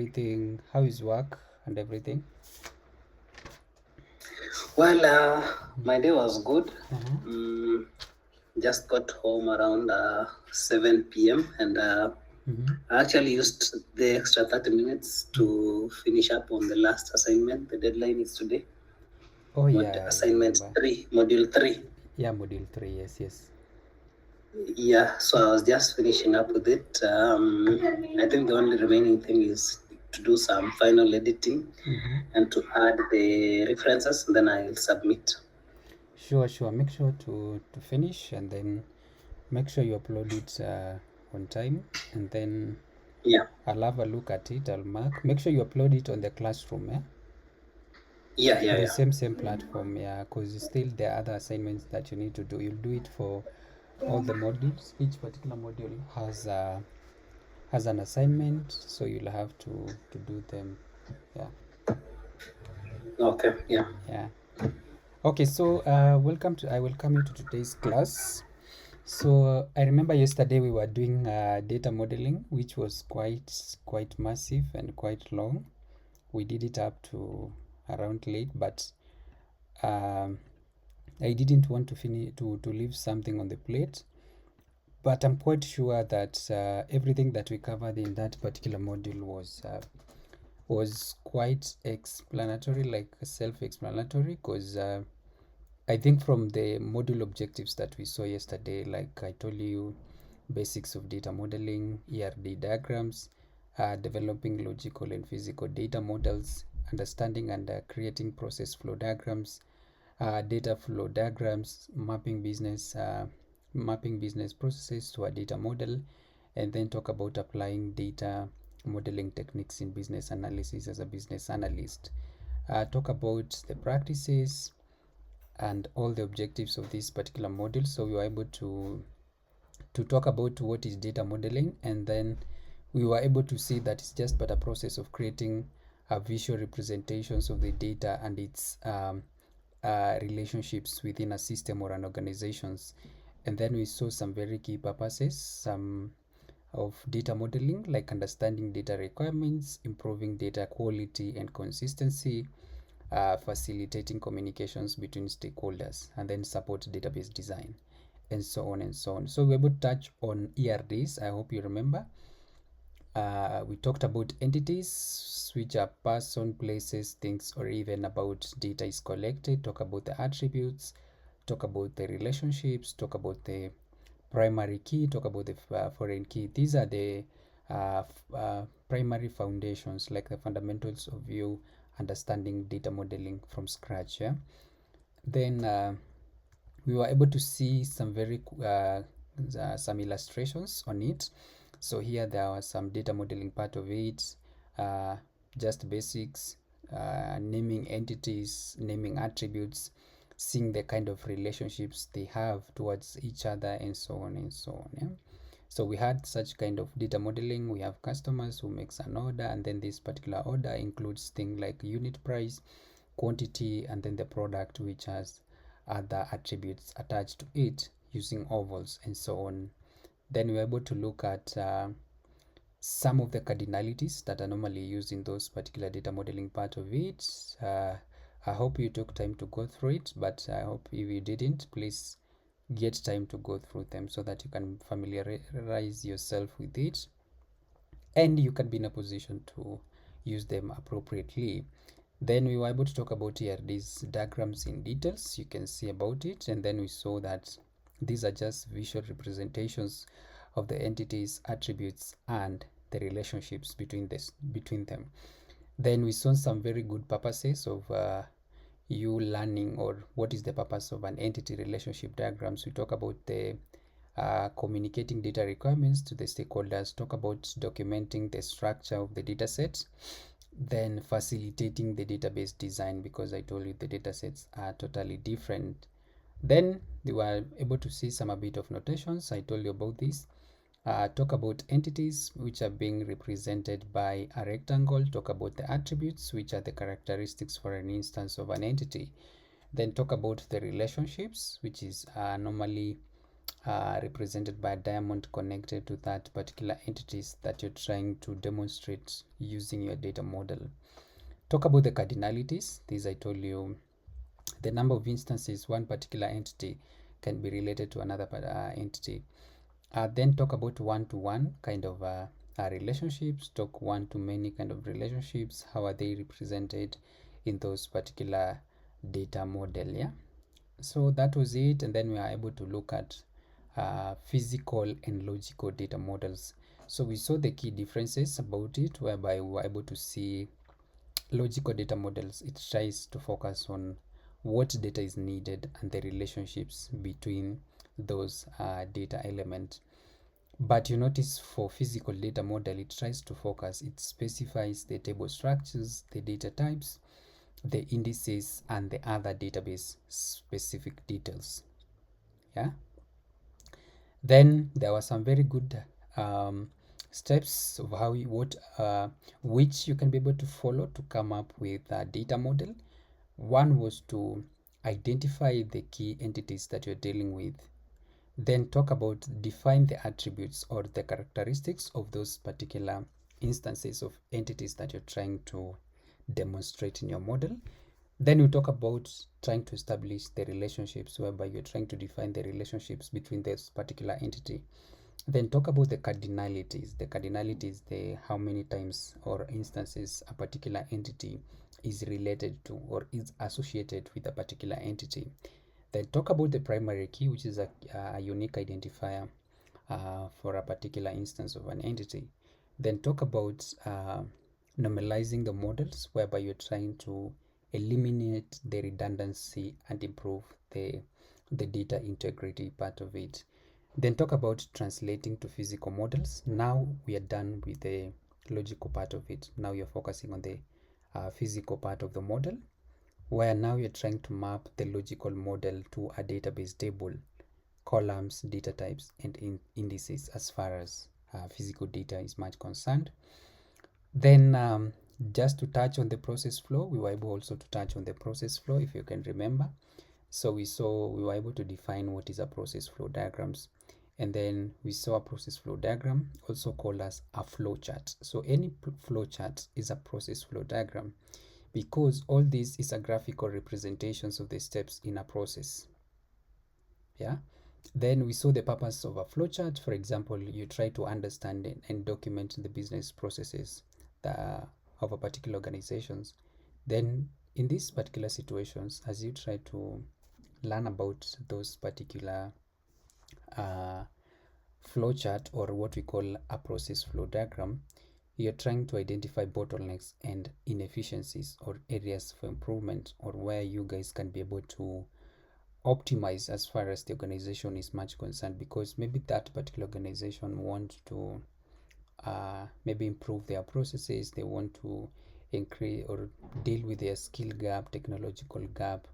everything? How is work and everything? Well, my day was good. Uh-huh. Just got home around 7 p.m. and I actually used the extra 30 minutes to finish up on the last assignment. The deadline is today. Oh yeah, I Assignment remember. 3, module 3. Yeah, module 3. Yes, yes. Yeah, so I was just finishing up with it. I think the only remaining thing is to do some final editing and to add the references, and then I'll submit. Sure, sure. Make sure to finish, and then make sure you upload it on time, and then Yeah, I'll have a look at it. I'll mark. Make sure you upload it on the classroom, yeah? yeah, yeah, The yeah. same platform, yeah, because still there are other assignments that you need to do. You'll do it for all the modules. Each particular module has an assignment, so you'll have to do them. Yeah, Okay, yeah. yeah. Okay, so welcome to I welcome you to today's class. So I remember yesterday we were doing data modeling, which was quite massive and quite long. We did it up to around late, but um, I didn't want to finish to leave something on the plate. But I'm quite sure that everything that we covered in that particular module was quite explanatory, like self-explanatory, because I think from the module objectives that we saw yesterday, like I told you, basics of data modeling, ERD diagrams, developing logical and physical data models, understanding and creating process flow diagrams, data flow diagrams, mapping business processes to a data model, and then talk about applying data modeling techniques in business analysis as a business analyst. Talk about the practices and all the objectives of this particular module. So we were able to talk about what is data modeling, and then we were able to see that it's just but a process of creating visual representations of the data and its relationships within a system or an organizations. And then we saw some very key purposes, some of data modeling, like understanding data requirements, improving data quality and consistency, facilitating communications between stakeholders, and then support database design, and so on and so on. So we're able to touch on ERDs. I hope you remember. We talked about entities, which are person, places, things, or even about data is collected. Talk about the attributes, talk about the relationships, talk about the primary key, talk about the foreign key. These are the primary foundations, like the fundamentals of you understanding data modeling from scratch. Yeah. Then we were able to see some some illustrations on it. So here there was some data modeling part of it, uh, just basics, naming entities, naming attributes, seeing the kind of relationships they have towards each other, and so on and so on. Yeah? So we had such kind of data modeling. We have customers who makes an order, and then this particular order includes things like unit price, quantity, and then the product, which has other attributes attached to it using ovals and so on. Then we're able to look at some of the cardinalities that are normally used in those particular data modeling part of it. I hope you took time to go through it, but I hope if you didn't, please get time to go through them so that you can familiarize yourself with it and you can be in a position to use them appropriately. Then we were able to talk about here these diagrams in details. You can see about it, and then we saw that these are just visual representations of the entities, attributes, and the relationships between them. Then we saw some very good purposes of you learning, or what is the purpose of an entity relationship diagrams. We talk about the communicating data requirements to the stakeholders, talk about documenting the structure of the data set, then facilitating the database design, because I told you the data sets are totally different. Then they were able to see some a bit of notations. I told you about this. Talk about entities, which are being represented by a rectangle. Talk about the attributes, which are the characteristics for an instance of an entity. Then talk about the relationships, which is normally represented by a diamond connected to that particular entities that you're trying to demonstrate using your data model. Talk about the cardinalities. This I told you, the number of instances one particular entity can be related to another entity. Then talk about one-to-one kind of relationships, talk one-to-many kind of relationships, how are they represented in those particular data model. Yeah, so that was it. And then we are able to look at physical and logical data models. So we saw the key differences about it, whereby we were able to see logical data models. It tries to focus on what data is needed and the relationships between those data elements. But you notice for physical data model, it tries to focus, it specifies the table structures, the data types, the indices, and the other database specific details. Yeah. Then there were some very good steps of how you, which you can be able to follow to come up with a data model. One was to identify the key entities that you're dealing with. Then talk about define the attributes or the characteristics of those particular instances of entities that you're trying to demonstrate in your model. Then we talk about trying to establish the relationships, whereby you're trying to define the relationships between this particular entity. Then talk about the cardinalities. The cardinalities, the how many times or instances a particular entity is related to or is associated with a particular entity. Then talk about the primary key, which is a unique identifier for a particular instance of an entity. Then talk about normalizing the models, whereby you're trying to eliminate the redundancy and improve the data integrity part of it. Then talk about translating to physical models. Now we are done with the logical part of it. Now you're focusing on the physical part of the model, where now you're trying to map the logical model to a database table, columns, data types, and indices as far as physical data is much concerned. Then just to touch on the process flow, we were able also to touch on the process flow, if you can remember. So we were able to define what is a process flow diagrams. And then we saw a process flow diagram, also called as a flow chart. So any flow chart is a process flow diagram, because all this is a graphical representations of the steps in a process. Yeah. Then we saw the purpose of a flowchart. For example, you try to understand and document the business processes of a particular organizations. Then in these particular situations, as you try to learn about those particular flowchart, or what we call a process flow diagram, you're trying to identify bottlenecks and inefficiencies or areas for improvement, or where you guys can be able to optimize as far as the organization is much concerned, because maybe that particular organization want to maybe improve their processes, they want to increase or deal with their skill gap, technological gap,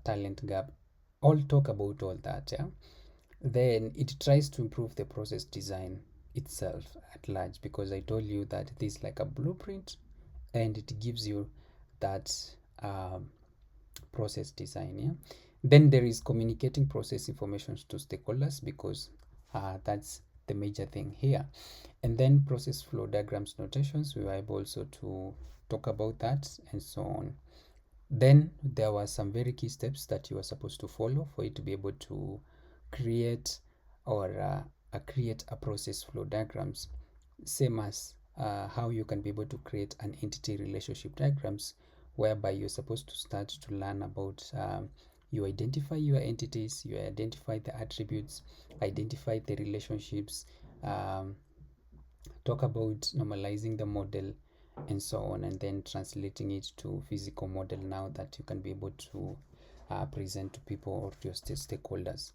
talent gap. All talk about all that. Yeah. Then it tries to improve the process design itself at large, because I told you that this is like a blueprint, and it gives you that process design. Yeah. Then there is communicating process information to stakeholders, because that's the major thing here. And then process flow diagrams notations, we were able also to talk about that, and so on. Then there were some very key steps that you are supposed to follow for you to be able to create or create a process flow diagrams, same as how you can be able to create an entity relationship diagrams, whereby you're supposed to start to learn about you identify your entities, you identify the attributes, identify the relationships, talk about normalizing the model, and so on, and then translating it to physical model, now that you can be able to present to people or to your stakeholders.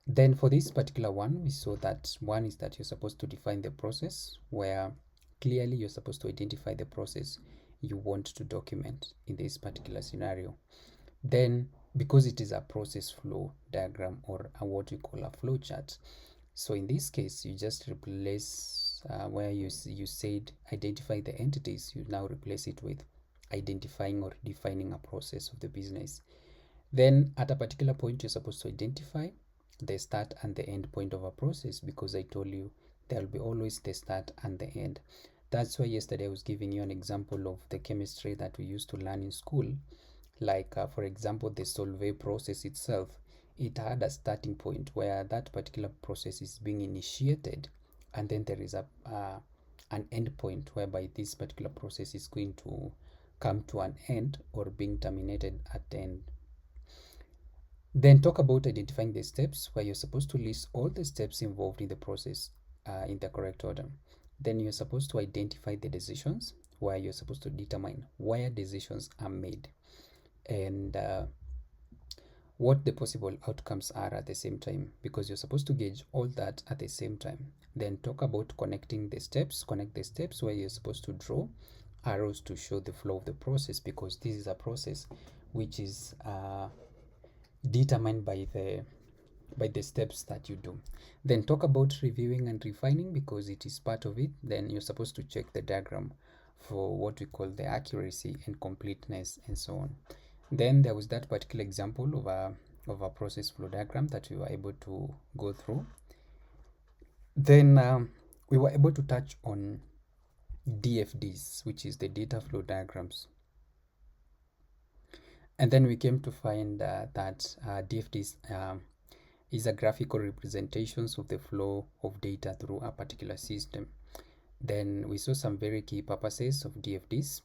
Then for this particular one, we saw that one is that you're supposed to define the process, where clearly you're supposed to identify the process you want to document in this particular scenario. Then, because it is a process flow diagram, or what we call a flow chart, so in this case, you just replace where you said identify the entities, you now replace it with identifying or defining a process of the business. Then at a particular point, you're supposed to identify the start and the end point of a process, because I told you there will be always the start and the end. That's why yesterday I was giving you an example of the chemistry that we used to learn in school. Like, for example, the Solvay process itself, it had a starting point where that particular process is being initiated, and then there is an end point whereby this particular process is going to come to an end or being terminated at the end. Then talk about identifying the steps, where you're supposed to list all the steps involved in the process in the correct order. Then you're supposed to identify the decisions, where you're supposed to determine where decisions are made and what the possible outcomes are at the same time, because you're supposed to gauge all that at the same time. Then talk about connecting the steps, connect the steps, where you're supposed to draw arrows to show the flow of the process, because this is a process which is determined by the steps that you do. Then talk about reviewing and refining, because it is part of it. Then you're supposed to check the diagram for what we call the accuracy and completeness and so on. Then there was that particular example of a process flow diagram that we were able to go through. Then we were able to touch on DFDs, which is the data flow diagrams. And then we came to find that DFDs is a graphical representations of the flow of data through a particular system. Then we saw some very key purposes of DFDs,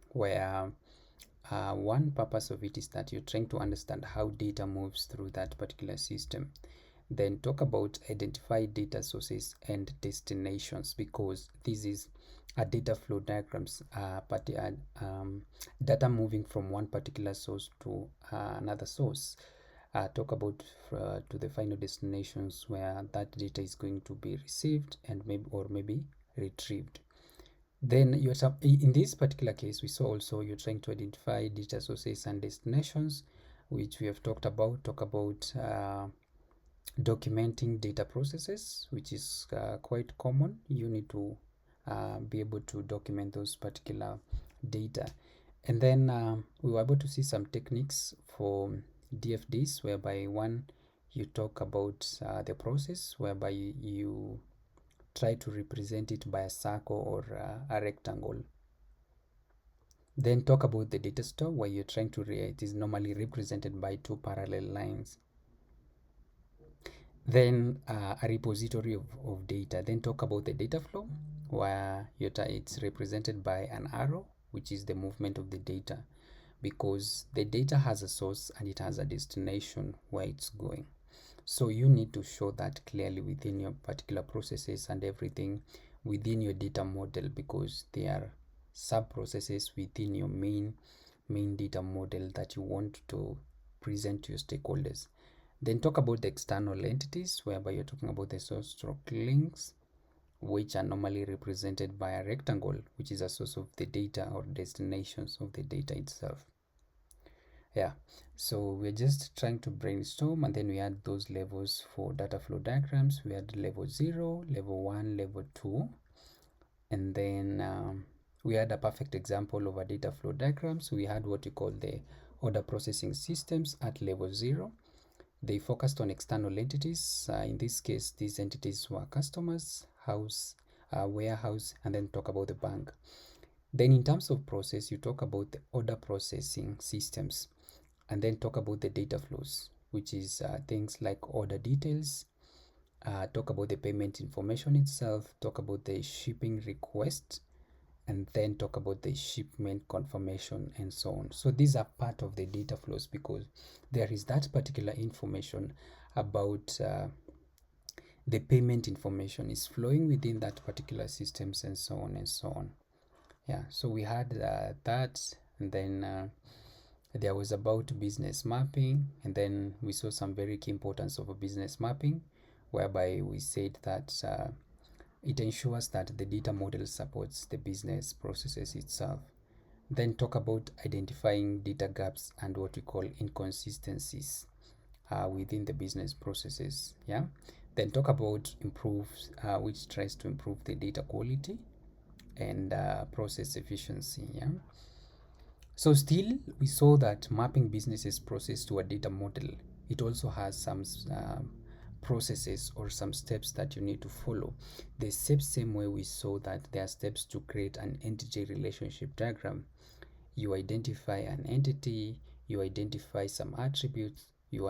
where one purpose of it is that you're trying to understand how data moves through that particular system. Then talk about identify data sources and destinations, because this is a data flow diagrams, data moving from one particular source to another source. Talk about to the final destinations where that data is going to be received and maybe retrieved. Then in this particular case, we saw also you're trying to identify data sources and destinations, which we have talked about. Talk about documenting data processes, which is quite common. You need to be able to document those particular data. And then we were able to see some techniques for DFDs, whereby one, you talk about the process, whereby you try to represent it by a circle or a rectangle. Then talk about the data store, where you're trying to it is normally represented by two parallel lines. Then a repository of data. Then talk about the data flow, where it's represented by an arrow, which is the movement of the data, because the data has a source and it has a destination where it's going. So you need to show that clearly within your particular processes and everything within your data model, because there are sub-processes within your main data model that you want to present to your stakeholders. Then talk about the external entities, whereby you're talking about the source stroke links, which are normally represented by a rectangle, which is a source of the data or destinations of the data itself. Yeah, so we're just trying to brainstorm, and then we had those levels for data flow diagrams. We had level 0, level 1, level 2, and then we had a perfect example of a data flow diagram. So we had what we call the order processing systems at level 0. They focused on external entities. In this case, these entities were customers, house, warehouse, and then talk about the bank. Then in terms of process, you talk about the order processing systems, and then talk about the data flows, which is things like order details, talk about the payment information itself, talk about the shipping request, and then talk about the shipment confirmation and so on. So these are part of the data flows, because there is that particular information about the payment information is flowing within that particular systems and so on and so on. Yeah, so we had that, and then there was about business mapping, and then we saw some very key importance of a business mapping, whereby we said that it ensures that the data model supports the business processes itself. Then talk about identifying data gaps and what we call inconsistencies within the business processes. Yeah. Then talk about which tries to improve the data quality and process efficiency. Yeah. So still, we saw that mapping businesses process to a data model, it also has some processes or some steps that you need to follow. The same way we saw that there are steps to create an entity relationship diagram. You identify an entity, you identify some attributes, you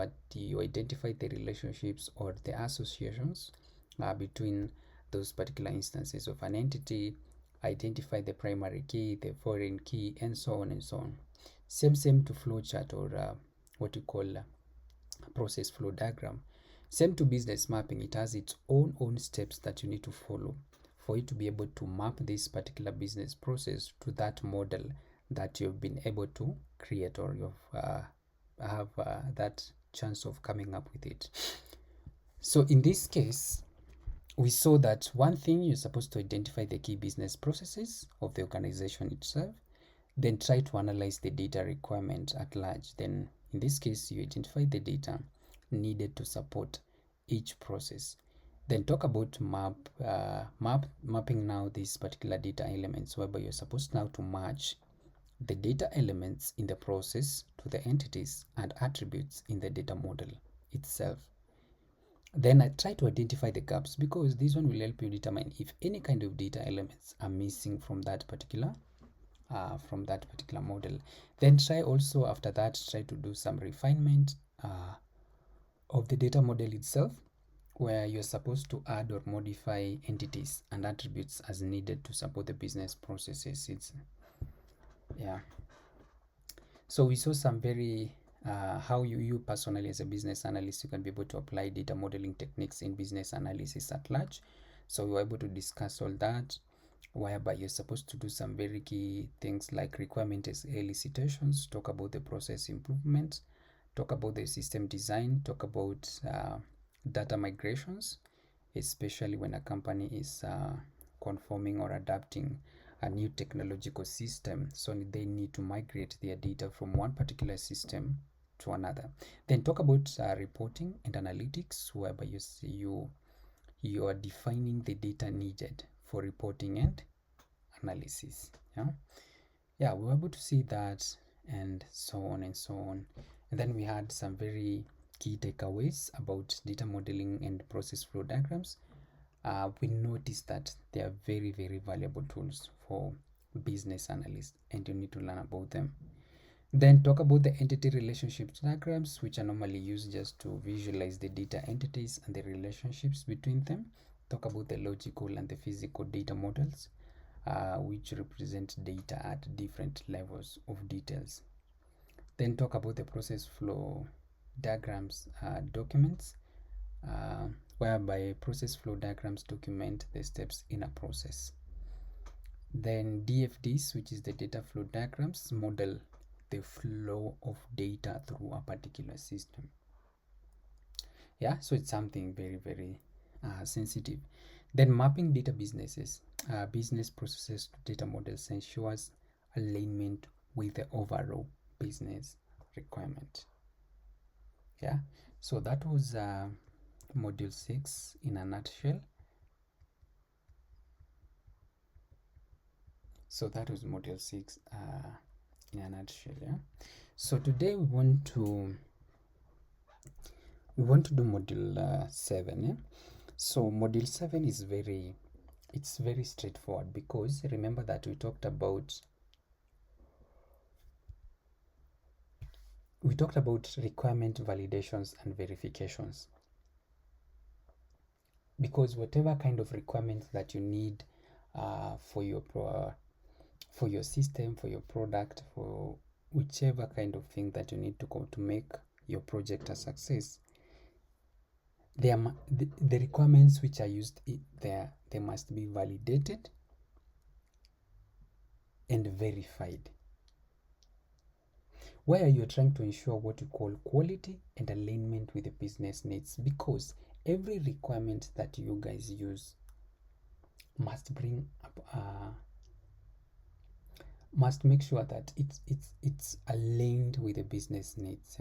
identify the relationships or the associations between those particular instances of an entity, identify the primary key, the foreign key, and so on and so on. Same to flowchart or what you call process flow diagram. Same to business mapping. It has its own steps that you need to follow for you to be able to map this particular business process to that model that you've been able to create, or you've have that chance of coming up with it. So in this case, we saw that one thing, you're supposed to identify the key business processes of the organization itself, then try to analyze the data requirement at large. Then in this case, you identify the data needed to support each process. Then talk about mapping now these particular data elements, whereby you're supposed now to match the data elements in the process to the entities and attributes in the data model itself. Then I try to identify the gaps, because this one will help you determine if any kind of data elements are missing from that particular model. Then try also after that, try to do some refinement of the data model itself, where you're supposed to add or modify entities and attributes as needed to support the business processes. So we saw some very how you personally as a business analyst, you can be able to apply data modeling techniques in business analysis at large. So we were able to discuss all that, whereby you're supposed to do some very key things like requirement elicitations, talk about the process improvement, talk about the system design, talk about data migrations, especially when a company is conforming or adapting a new technological system, so they need to migrate their data from one particular system to another. Then talk about reporting and analytics, whereby you are defining the data needed for reporting and analysis. We were able to see that, and so on and so on. And then we had some very key takeaways about data modeling and process flow diagrams. We noticed that they are very valuable tools for business analysts, and you need to learn about them. Then talk about the entity relationship diagrams, which are normally used just to visualize the data entities and the relationships between them. Talk about the logical and the physical data models, which represent data at different levels of details. Then talk about the process flow diagrams documents, whereby process flow diagrams document the steps in a process. Then DFDs, which is the data flow diagrams, model the flow of data through a particular system. So it's something very sensitive. Then mapping data business processes to data models ensures alignment with the overall business requirement. So that was module 6 in a nutshell. So that was module 6 in a nutshell. So today we want to do module 7. So module 7 is very straightforward, because remember that we talked about requirement validations and verifications, because whatever kind of requirements that you need for your system, for your product, for whichever kind of thing that you need to make your project a success, the requirements which are used there, they must be validated and verified, where you're trying to ensure what you call quality and alignment with the business needs, because every requirement that you guys use must bring up must make sure that it's aligned with the business needs,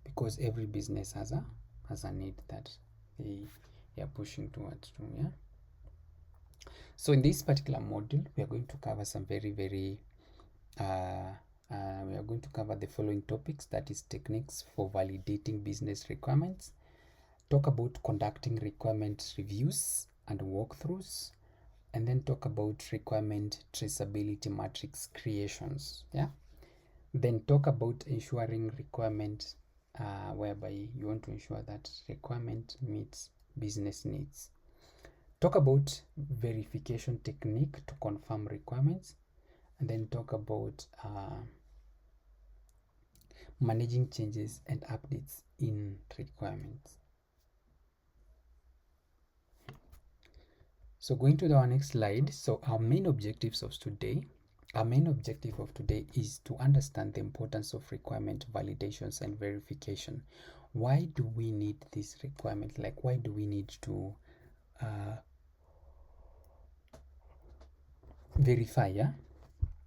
because every business has a need that they are pushing towards. So in this particular module, we are going to cover some very we are going to cover the following topics, that is techniques for validating business requirements, talk about conducting requirement reviews and walkthroughs, and then talk about requirement traceability matrix creations. Yeah. Then talk about ensuring requirement, whereby you want to ensure that requirement meets business needs. Talk about verification technique to confirm requirements, and then talk about managing changes and updates in requirements. So going to our next slide. So our main objective of today is to understand the importance of requirement validations and verification. Why do we need this requirement? Like, why do we need to verify, yeah?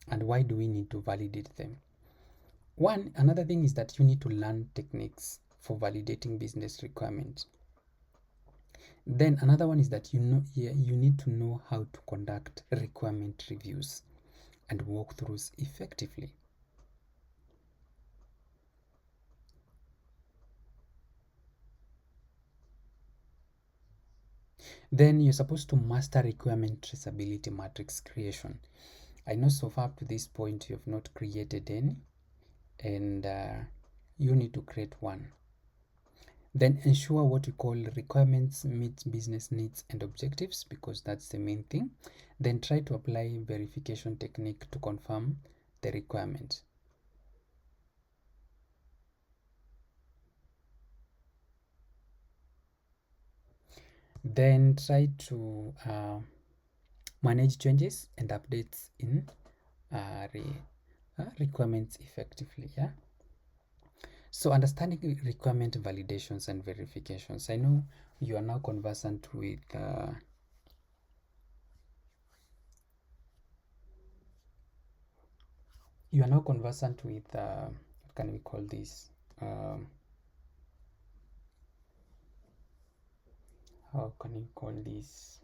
And why do we need to validate them? Another thing is that you need to learn techniques for validating business requirements. Then another one is that you need to know how to conduct requirement reviews and walkthroughs effectively. Then you're supposed to master requirement traceability matrix creation. I know so far up to this point you have not created any, and you need to create one. Then ensure what we call requirements meet business needs and objectives, because that's the main thing. Then try to apply verification technique to confirm the requirement. Then try to manage changes and updates in requirements effectively. Yeah. So understanding requirement validations and verifications. I know you are now conversant with what can we call this? How can you call this?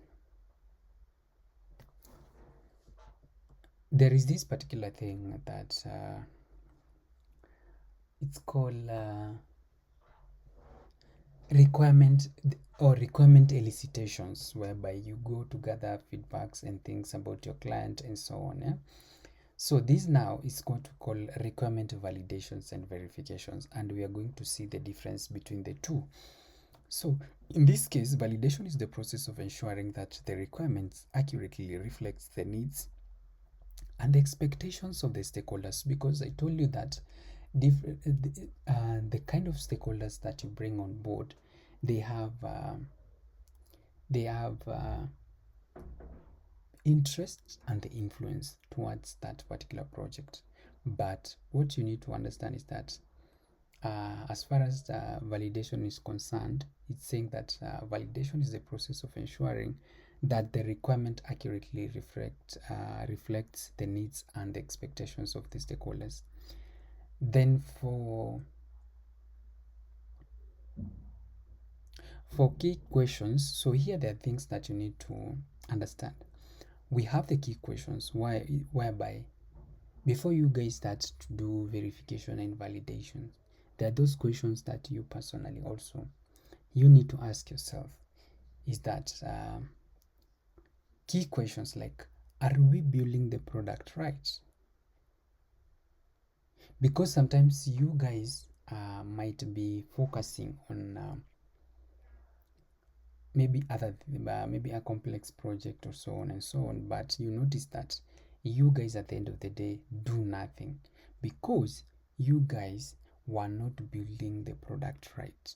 There is this particular thing that it's called requirement elicitations, whereby you go to gather feedbacks and things about your client and so on. Yeah. So this now is going to call requirement validations and verifications, and we are going to see the difference between the two. So in this case, validation is the process of ensuring that the requirements accurately reflects the needs and the expectations of the stakeholders, because I told you that the kind of stakeholders that you bring on board, they have interest and the influence towards that particular project. But what you need to understand is that as far as validation is concerned, it's saying that validation is the process of ensuring that the requirement accurately reflects the needs and the expectations of the stakeholders. Then for key questions, so here there are things that you need to understand. We have the key questions whereby before you guys start to do verification and validation, there are those questions that you personally also you need to ask yourself. Is that key questions like, are we building the product right? Because sometimes you guys might be focusing on maybe a complex project or so on and so on, but you notice that you guys at the end of the day do nothing because you guys were not building the product right.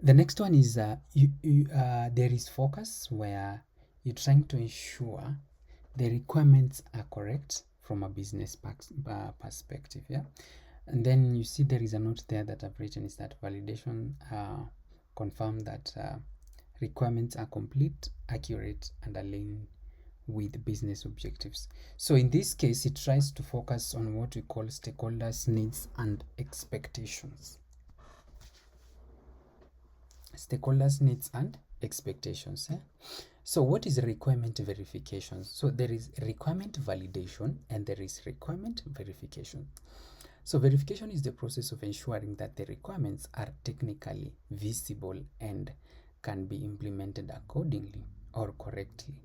The next one is there is focus, where you're trying to ensure the requirements are correct from a business perspective. Yeah. And then you see there is a note there that I've written, is that validation confirm that requirements are complete, accurate, and aligned with business objectives. So in this case, it tries to focus on what we call stakeholders' needs and expectations. Stakeholders' needs and expectations. So what is requirement verification? So there is requirement validation and there is requirement verification. So verification is the process of ensuring that the requirements are technically visible and can be implemented accordingly or correctly.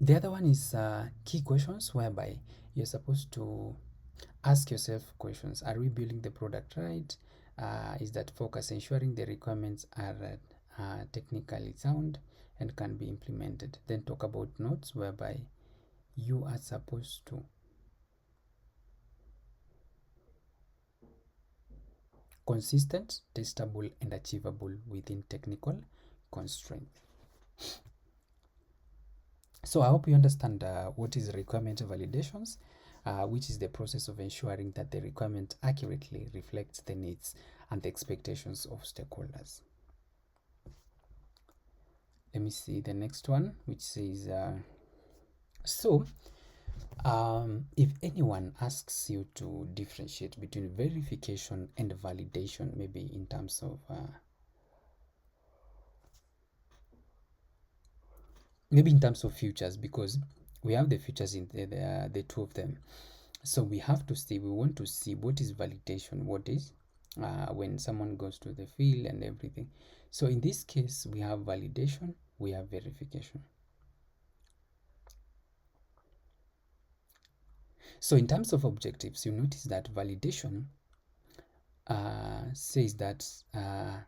The other one is key questions, whereby you're supposed to ask yourself questions. Are we building the product right? Is that focus ensuring the requirements are technically sound and can be implemented? Then talk about notes, whereby you are supposed to consistent, testable, and achievable within technical constraints. So I hope you understand what is requirement validations, which is the process of ensuring that the requirement accurately reflects the needs and the expectations of stakeholders. Let me see the next one, which says, if anyone asks you to differentiate between verification and validation, maybe in terms of futures, because we have the futures in the two of them. So we want to see what is validation, what is when someone goes to the field and everything. So in this case, we have validation, we have verification. So in terms of objectives, you notice that validation says that are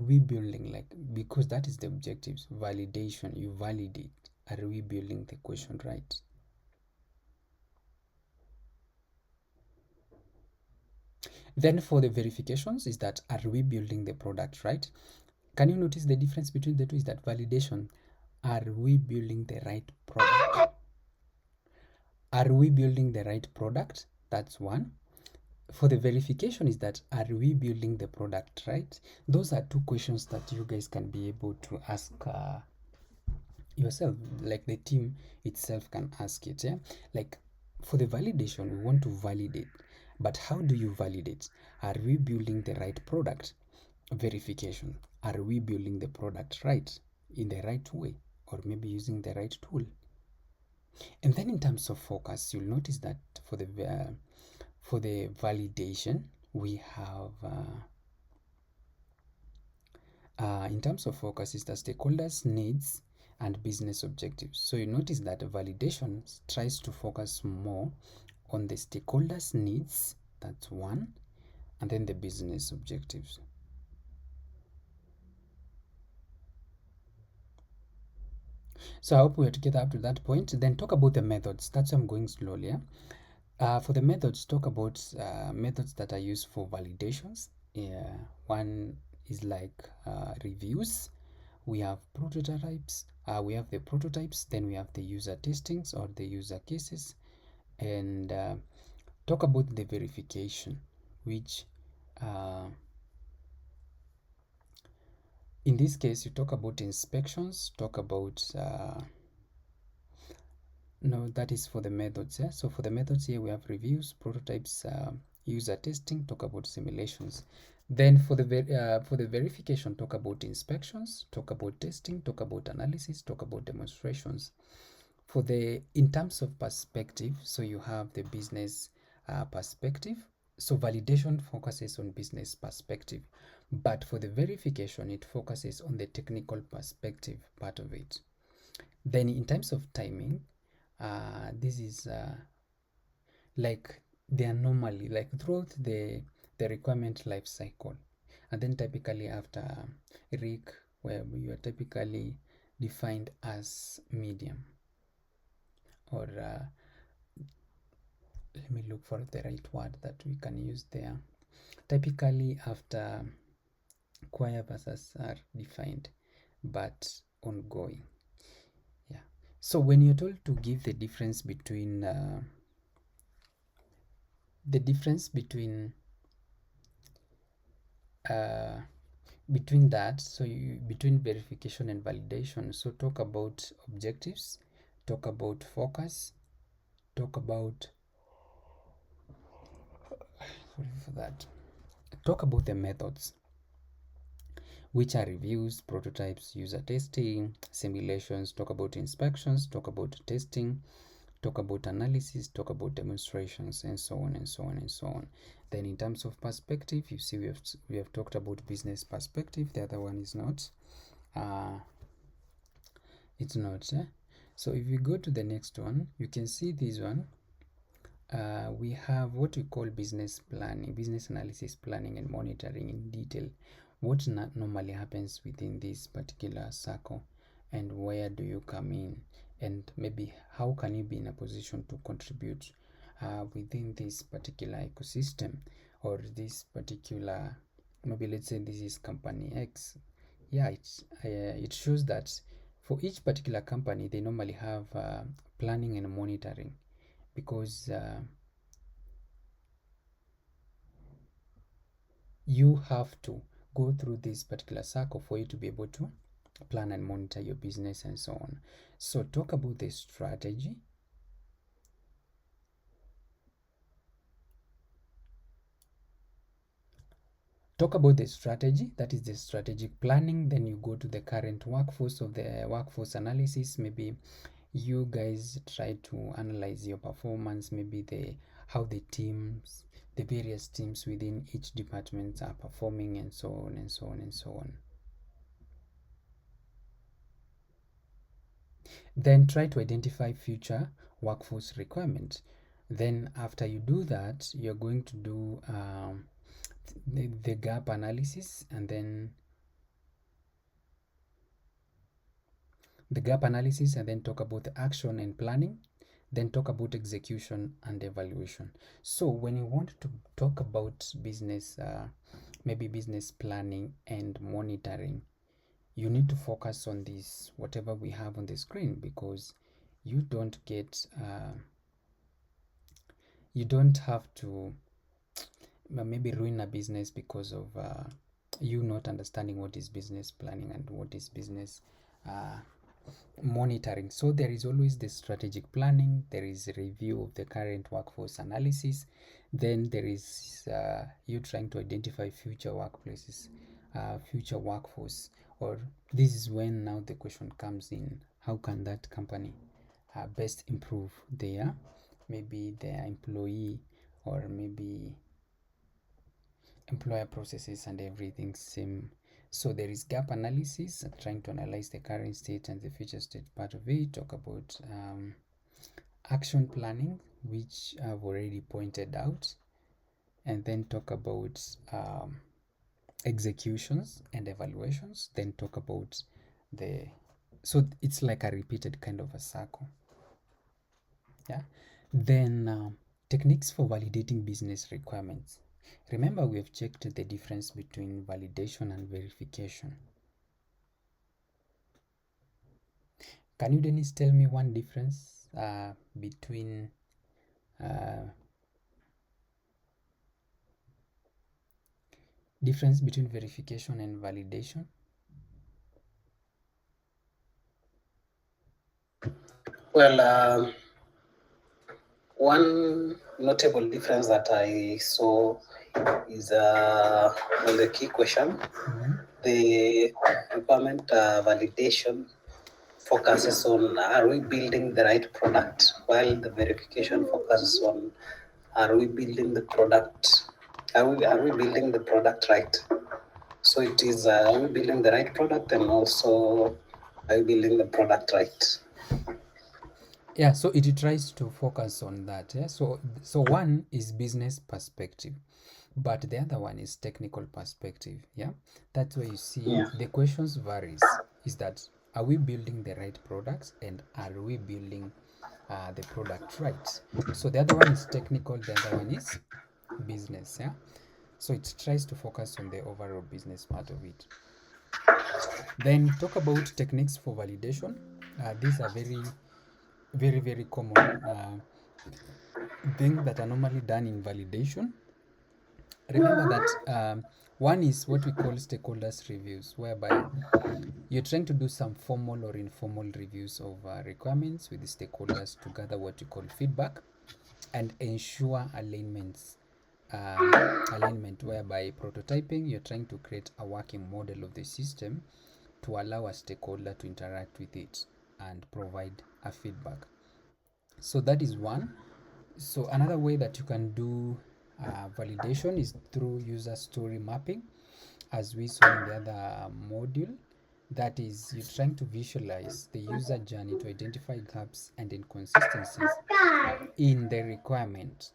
we building, like, because that is the objectives. Validation, you validate, are we building the question right? Then for the verifications is that are we building the product right? Can you notice the difference between the two? Is that validation, are we building the right product? Are we building the right product? That's one. For the verification is that are we building the product right? Those are two questions that you guys can be able to ask yourself, like the team itself can ask it. Yeah, like for the validation, we want to validate, but how do you validate? Are we building the right product? Verification, are we building the product right, in the right way, or maybe using the right tool? And then in terms of focus, you'll notice that for the validation, we have in terms of focus is the stakeholders' needs and business objectives. So you notice that validation tries to focus more on the stakeholders' needs, that's one, and then the business objectives. So I hope we're together up to that point. Then talk about the methods. That's why I'm going slowly. For the methods, talk about methods that are used for validations. One is like reviews. We have prototypes. We have the prototypes. Then we have the user testings or the user cases. And talk about the verification, which in this case, you talk about inspections, talk about no, that is for the methods. Yeah, so for the methods here we have reviews, prototypes, user testing, talk about simulations. Then for the verification, talk about inspections, talk about testing, talk about analysis, talk about demonstrations. For the in terms of perspective, so you have the business perspective. So validation focuses on business perspective, but for the verification, it focuses on the technical perspective part of it. Then in terms of timing, this is like they are normally like throughout the requirement life cycle, and then typically after RIC, where you are typically defined as medium, or let me look for the right word that we can use there. Typically after choir verses are defined, but ongoing. Yeah. So when you're told to give the difference between that, so between verification and validation, so talk about objectives, talk about focus, talk about sorry for that, talk about the methods. which are reviews, prototypes, user testing, simulations, talk about inspections, talk about testing, talk about analysis, talk about demonstrations, and so on and so on and so on. Then in terms of perspective, you see we have talked about business perspective. The other one is not. It's not. So if you go to the next one, you can see this one. We have what we call business planning, business analysis, planning, and monitoring in detail. What normally happens within this particular circle, and where do you come in, and maybe how can you be in a position to contribute within this particular ecosystem, or this particular, maybe let's say this is company X. Yeah, it shows that for each particular company they normally have planning and monitoring, because you have to go through this particular circle for you to be able to plan and monitor your business and so on. So talk about the strategy. Talk about the strategy, that is the strategic planning. Then you go to the current workforce of the workforce analysis. Maybe you guys try to analyze your performance, maybe how the teams, the various teams within each department are performing, and so on and so on and so on. Then try to identify future workforce requirements. Then after you do that, you're going to do the gap analysis, and then talk about the action and planning, then talk about execution and evaluation. So when you want to talk about business, maybe business planning and monitoring, you need to focus on this, whatever we have on the screen, because you don't get you don't have to maybe ruin a business because of you not understanding what is business planning and what is business monitoring. So there is always the strategic planning, there is a review of the current workforce analysis, then there is you trying to identify future workplaces, future workforce, or this is when now the question comes in, how can that company best improve their employee, or maybe employer processes and everything same. So there is gap analysis, trying to analyze the current state and the future state part of it. Talk about action planning, which I've already pointed out, and then talk about executions and evaluations, then talk about so it's like a repeated kind of a circle. Yeah. Then techniques for validating business requirements. Remember, we have checked the difference between validation and verification. Can you, Dennis, tell me one difference between verification and validation? Well, one notable difference that I saw is on the key question. The requirement validation focuses on, are we building the right product, while the verification focuses on, are we building the product, are we building the product right? So it is, are we building the right product, and also are we building the product right? Yeah, so it tries to focus on that. Yeah? So one is business perspective, but the other one is technical perspective. Yeah, that's where you see the questions varies. Is that, are we building the right products, and are we building the product right? So the other one is technical, the other one is business. Yeah, so it tries to focus on the overall business part of it. Then talk about techniques for validation. These are very common things that are normally done in validation. Remember that one is what we call stakeholders reviews, whereby you're trying to do some formal or informal reviews of requirements with the stakeholders to gather what you call feedback and ensure alignments alignment, whereby prototyping, you're trying to create a working model of the system to allow a stakeholder to interact with it and provide a feedback. So that is one. So another way that you can do validation is through user story mapping, as we saw in the other module. That is, you're trying to visualize the user journey to identify gaps and inconsistencies in the requirement.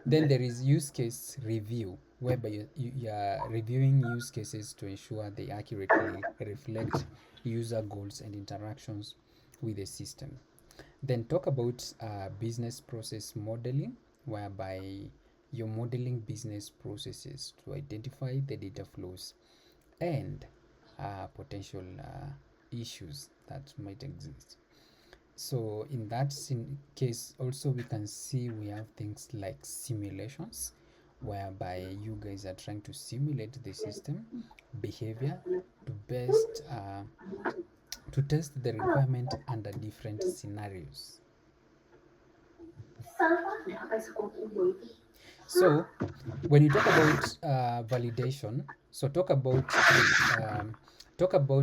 Then there is use case review, whereby you are reviewing use cases to ensure they accurately reflect user goals and interactions with the system. Then talk about business process modeling, whereby you're modeling business processes to identify the data flows and potential issues that might exist. So in that case also, we can see we have things like simulations, whereby you guys are trying to simulate the system behavior to best to test the requirement under different scenarios. So when you talk about validation, so talk about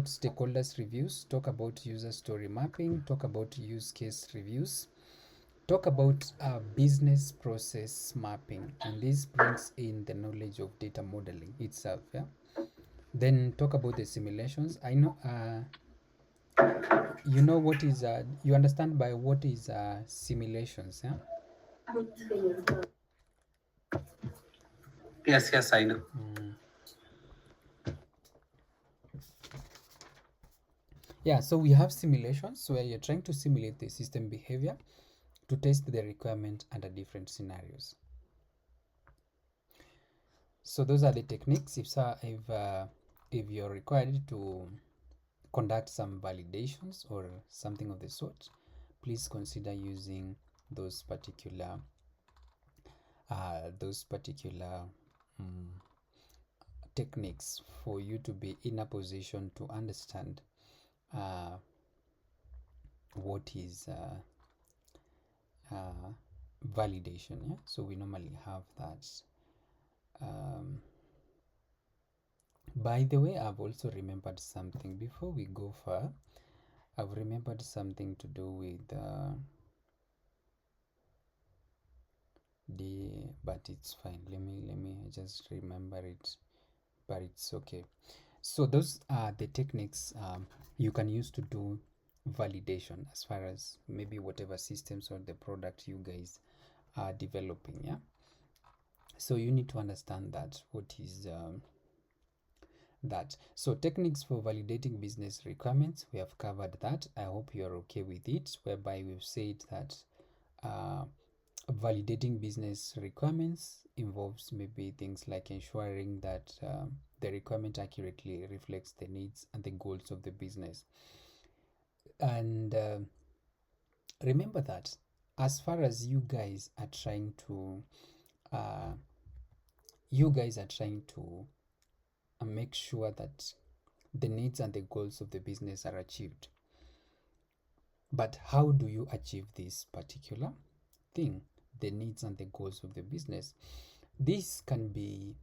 stakeholders reviews, talk about user story mapping, talk about use case reviews, talk about business process mapping, and this brings in the knowledge of data modeling itself. Yeah. Then talk about the simulations. I know you know what is you understand by what is simulations. Yeah. Yes, I do. Yeah, so we have simulations where you're trying to simulate the system behavior to test the requirement under different scenarios. So those are the techniques. If you're required to conduct some validations or something of the sort, please consider using those particular techniques for you to be in a position to understand what is validation. Yeah, so we normally have that. By the way, I've also remembered something before we go far. I've remembered something to do with but it's fine. Let me just remember it, but it's okay. So those are the techniques you can use to do validation, as far as maybe whatever systems or the product you guys are developing. Yeah. So you need to understand that what is that. So techniques for validating business requirements, we have covered that. I hope you are okay with it, whereby we've said that validating business requirements involves maybe things like ensuring that the requirement accurately reflects the needs and the goals of the business. And remember that as far as you guys are trying to make sure that the needs and the goals of the business are achieved. But how do you achieve this particular thing, the needs and the goals of the business? This can be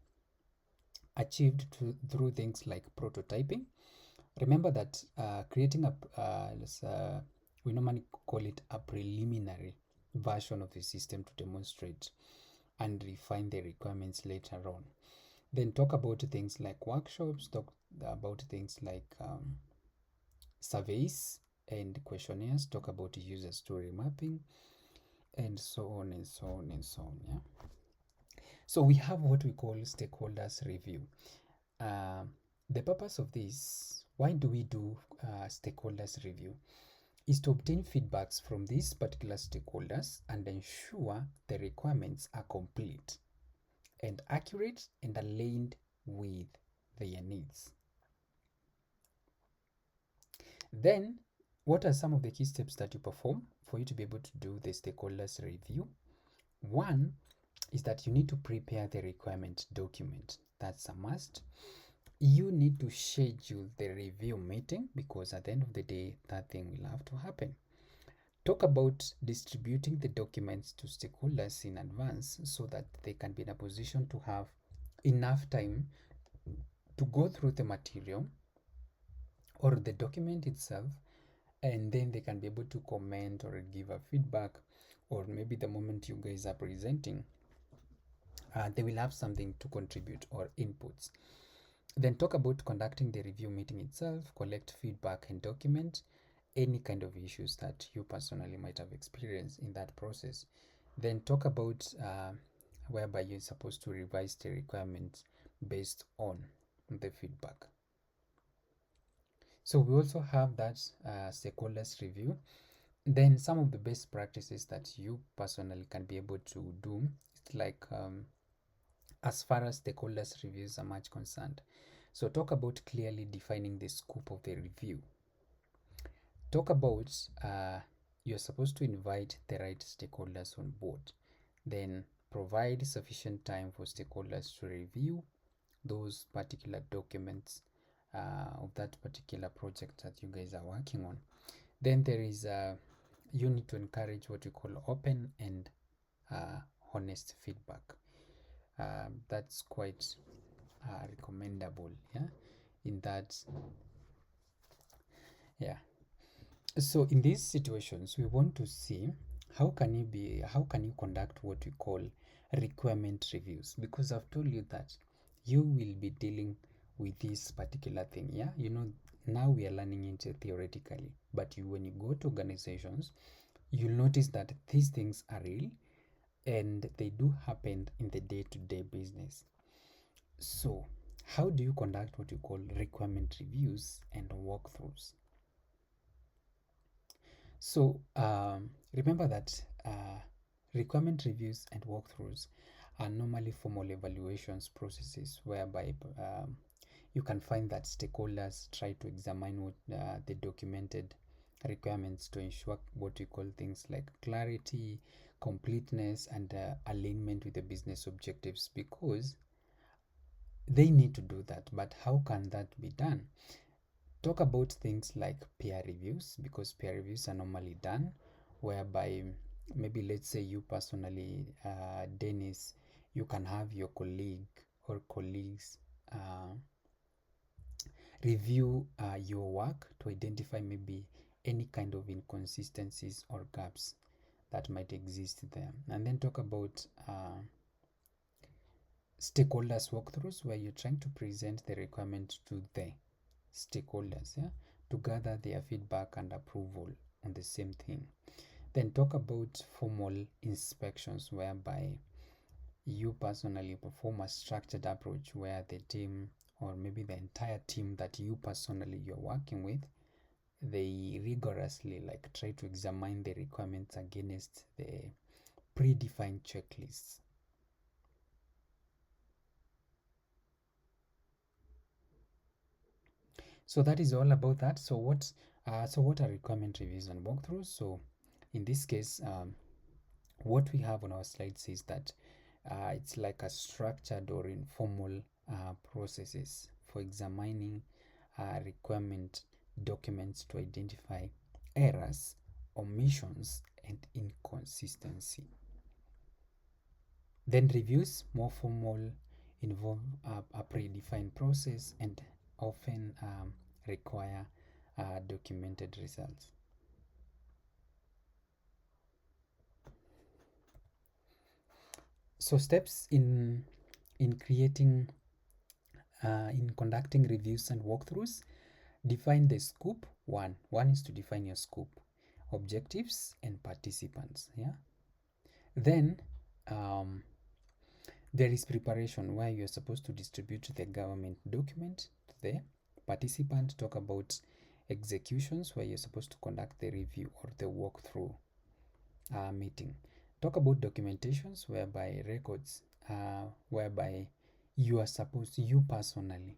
achieved through things like prototyping. Remember that creating we normally call it a preliminary version of the system to demonstrate and refine the requirements later on. Then talk about things like workshops, talk about things like surveys and questionnaires, talk about user story mapping, and so on and so on and so on. Yeah. So we have what we call stakeholders review. The purpose of this, why do we do stakeholders review, is to obtain feedbacks from these particular stakeholders and ensure the requirements are complete and accurate and aligned with their needs. Then, what are some of the key steps that you perform for you to be able to do the stakeholders review? One is that you need to prepare the requirement document. That's a must. You need to schedule the review meeting, because at the end of the day, that thing will have to happen. Talk about distributing the documents to stakeholders in advance so that they can be in a position to have enough time to go through the material or the document itself, and then they can be able to comment or give a feedback, or maybe the moment you guys are presenting, they will have something to contribute or inputs. Then talk about conducting the review meeting itself, collect feedback and document any kind of issues that you personally might have experienced in that process. Then talk about whereby you're supposed to revise the requirements based on the feedback. So we also have that stakeholders review. Then some of the best practices that you personally can be able to do, it's like as far as stakeholders reviews are much concerned. So talk about clearly defining the scope of the review. Talk about you're supposed to invite the right stakeholders on board. Then provide sufficient time for stakeholders to review those particular documents of that particular project that you guys are working on. Then there is you need to encourage what you call open and honest feedback. That's quite recommendable, yeah, in that, yeah. So in these situations, we want to see how can you conduct what we call requirement reviews, because I've told you that you will be dealing with this particular thing, yeah. Now we are learning into theoretically, but when you go to organizations, you'll notice that these things are real and they do happen in the day-to-day business. So how do you conduct what you call requirement reviews and walkthroughs? So remember that requirement reviews and walkthroughs are normally formal evaluations processes whereby you can find that stakeholders try to examine what the documented requirements to ensure what we call things like clarity, completeness, and alignment with the business objectives, because they need to do that. But how can that be done? Talk about things like peer reviews, because peer reviews are normally done whereby maybe, let's say you personally, Dennis, you can have your colleague or colleagues review your work to identify maybe any kind of inconsistencies or gaps that might exist there. And then talk about stakeholders walkthroughs, where you're trying to present the requirement to the stakeholders, yeah, to gather their feedback and approval on the same thing. Then talk about formal inspections, whereby you personally perform a structured approach where the team, or maybe the entire team that you personally you're working with, they rigorously like try to examine the requirements against the predefined checklists. So that is all about that. So what are requirement reviews and walkthroughs? So in this case, what we have on our slide says that it's like a structured or informal processes for examining requirement documents to identify errors, omissions, and inconsistency. Then reviews, more formal, involve a predefined process and often require documented results. So steps in creating in conducting reviews and walkthroughs: define the scope. One is to define your scope, objectives, and participants, yeah. Then there is preparation, where you're supposed to distribute the government document to the participant. Talk about executions, where you're supposed to conduct the review or the walkthrough meeting. Talk about documentations, whereby records, whereby you personally,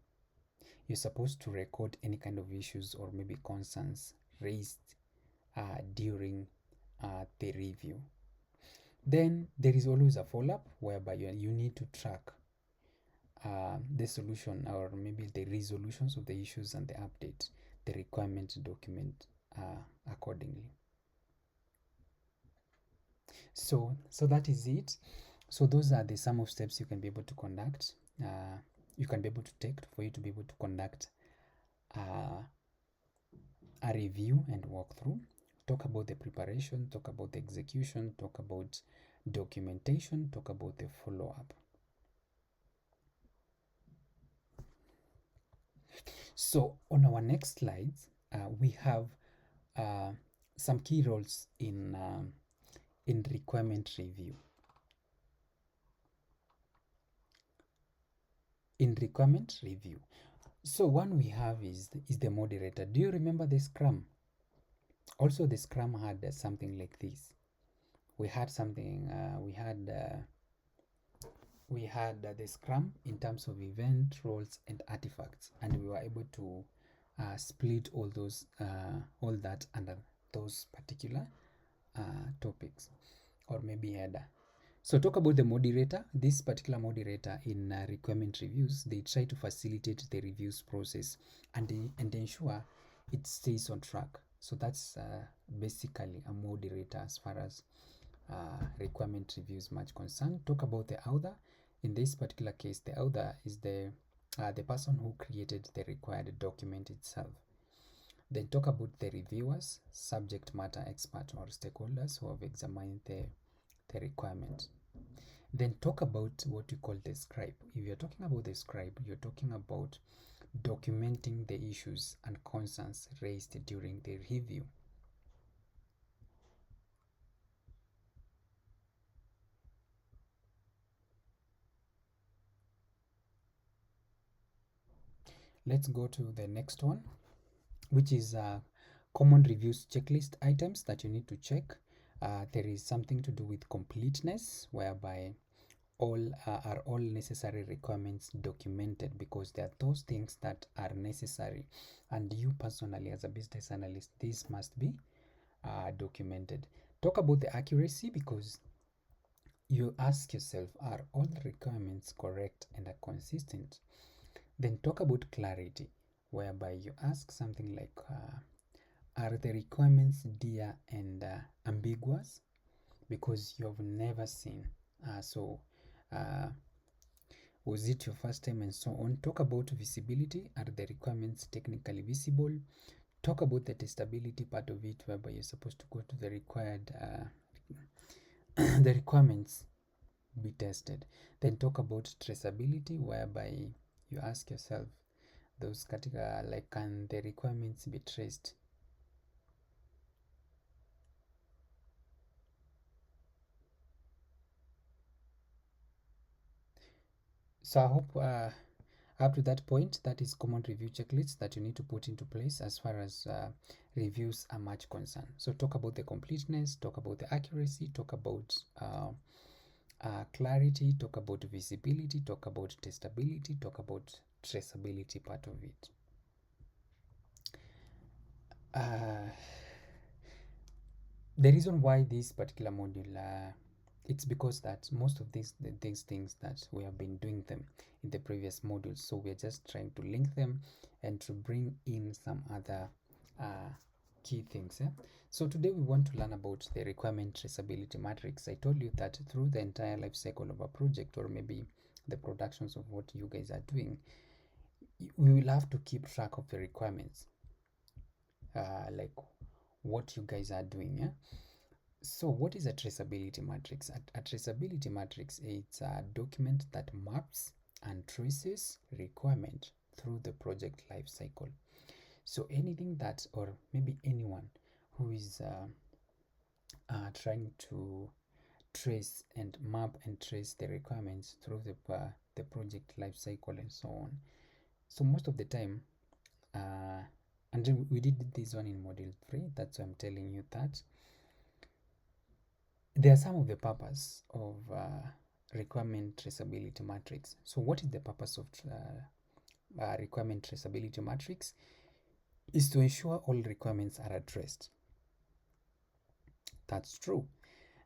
you're supposed to record any kind of issues or maybe concerns raised during the review. Then there is always a follow-up, whereby you need to track the solution or maybe the resolutions of the issues and the update the requirement document accordingly. So that is it. So those are the sum of steps you can be able to conduct. You can be able to take for you to be able to conduct a review and walkthrough. Talk about the preparation, talk about the execution, talk about documentation, talk about the follow-up. So on our next slides, we have some key roles in requirement review. In requirement review, so one we have is the moderator. Do you remember the Scrum? Also, the Scrum had something like this. We had something. We had the Scrum in terms of event, roles, and artifacts, and we were able to split all that under those particular topics, or maybe header. So talk about the moderator. This particular moderator in requirement reviews, they try to facilitate the reviews process and ensure it stays on track. So that's basically a moderator as far as requirement reviews much concerned. Talk about the author. In this particular case, the author is the person who created the required document itself. Then talk about the reviewers, subject matter expert or stakeholders who have examined the requirement. Then talk about what you call the scribe. If you're talking about the scribe, you're talking about documenting the issues and concerns raised during the review. Let's go to the next one, which is common reviews checklist items that you need to check. There is something to do with completeness, whereby all necessary requirements documented, because there are those things that are necessary, and you personally as a business analyst, this must be documented. Talk about the accuracy, because you ask yourself, are all the requirements correct and are consistent? Then talk about clarity, whereby you ask something like, are the requirements dear and ambiguous? Because you have never seen. Was it your first time, and so on. Talk about visibility. Are the requirements technically visible? Talk about the testability part of it, whereby you're supposed to go to the required the requirements be tested. Then talk about traceability, whereby you ask yourself those category, like, can the requirements be traced? So I hope up to that point, that is common review checklists that you need to put into place as far as reviews are much concerned. So talk about the completeness, talk about the accuracy, talk about clarity, talk about visibility, talk about testability, talk about traceability part of it. The reason why this particular module, it's because that most of these things that we have been doing them in the previous modules, so we're just trying to link them and to bring in some other key things. So today we want to learn about the requirement traceability matrix. I told you that through the entire life cycle of a project, or maybe the productions of what you guys are doing, we will have to keep track of the requirements, like what you guys are doing. So what is a traceability matrix? A traceability matrix is a document that maps and traces requirement through the project life cycle. So anything that, or maybe anyone who is trying to trace and map and trace the requirements through the project life cycle and so on. So most of the time, and we did this one in module 3, that's why I'm telling you that there are some of the purpose of requirement traceability matrix. So what is the purpose of requirement traceability matrix? Is to ensure all requirements are addressed. That's true.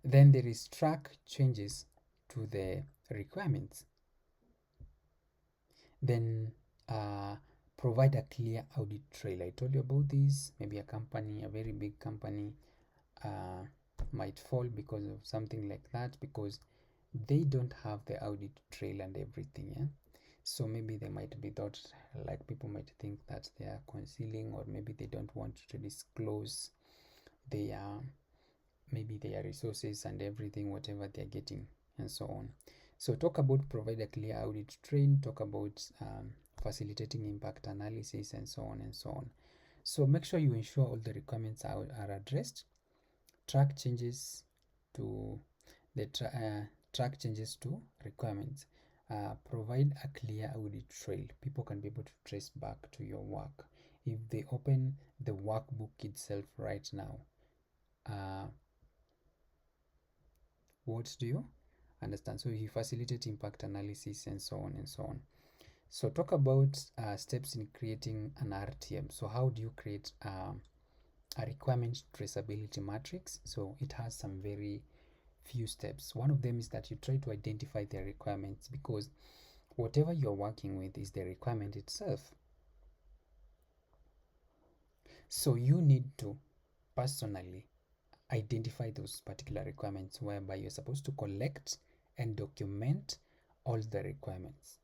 Then there is track changes to the requirements. Then provide a clear audit trail. I told you about this. Maybe a company, a very big company, might fall because of something like that, because they don't have the audit trail and everything. Yeah, so maybe they might be thought, like people might think that they are concealing, or maybe they don't want to disclose their maybe their resources and everything, whatever they're getting, and so on. So talk about provide a clear audit trail, talk about facilitating impact analysis, and so on and so on. So make sure you ensure all the requirements are addressed. Track changes to track changes to requirements. Provide a clear audit trail. People can be able to trace back to your work. If they open the workbook itself right now, what do you understand? So you facilitate impact analysis, and so on and so on. So talk about steps in creating an RTM. So how do you create a requirement traceability matrix? So it has some very few steps. One of them is that you try to identify the requirements, because whatever you're working with is the requirement itself. So you need to personally identify those particular requirements, whereby you're supposed to collect and document all the requirements.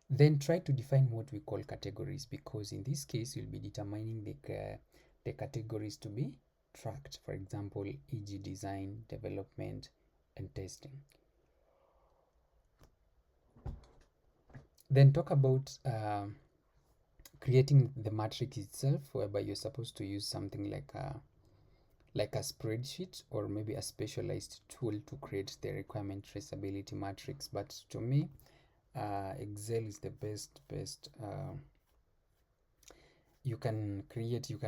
Then try to define what we call categories, because in this case you'll be determining the categories to be tracked. For example, e.g. design, development, and testing. Then talk about creating the matrix itself, whereby you're supposed to use something like a spreadsheet, or maybe a specialized tool to create the requirement traceability matrix. But to me, Excel is the best. You can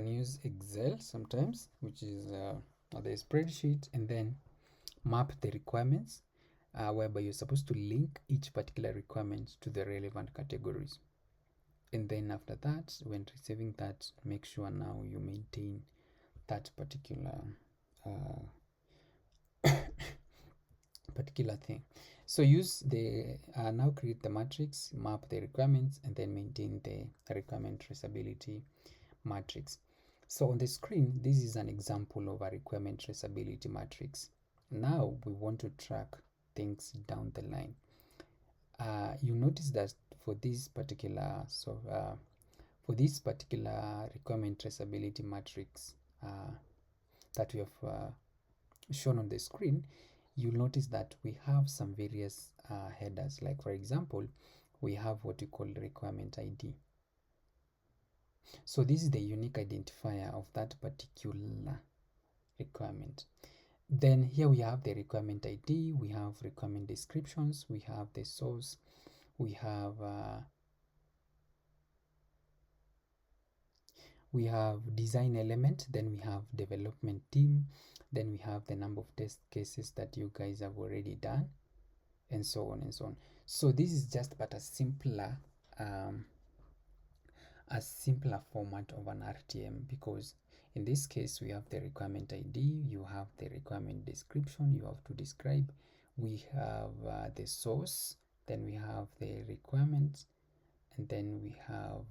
use Excel sometimes, which is the spreadsheet, and then map the requirements, whereby you're supposed to link each particular requirement to the relevant categories. And then after that, when receiving that, make sure now you maintain that particular thing. So use the now create the matrix, map the requirements, and then maintain the requirement traceability matrix. So on the screen, this is an example of a requirement traceability matrix. Now we want to track things down the line. You notice that for this particular requirement traceability matrix that we have shown on the screen, you'll notice that we have some various headers. Like for example, we have what we call requirement ID. So this is the unique identifier of that particular requirement. Then here we have the requirement ID, we have requirement descriptions, we have the source, we have design element, then we have development team, then we have the number of test cases that you guys have already done, and so on and so on. So this is just but a simpler format of an RTM, because in this case we have the requirement ID, you have the requirement description, you have to describe, we have the source, then we have the requirements, and then we have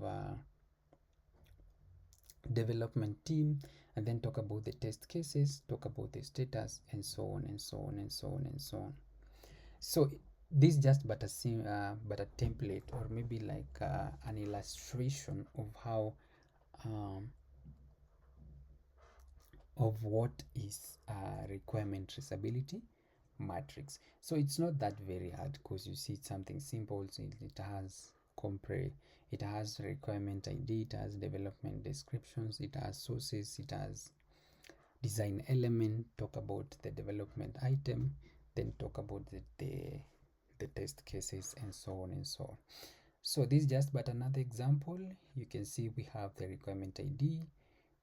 development team, and then talk about the test cases, talk about the status, and so on and so on and so on and so on. So this is just but a template, or maybe like an illustration of how of what is requirement traceability matrix. So it's not that very hard, because you see it's something simple. So it has requirement ID, it has development descriptions, it has sources, it has design element, talk about the development item, then talk about the test cases, and so on and so on. So this is just but another example. You can see we have the requirement ID,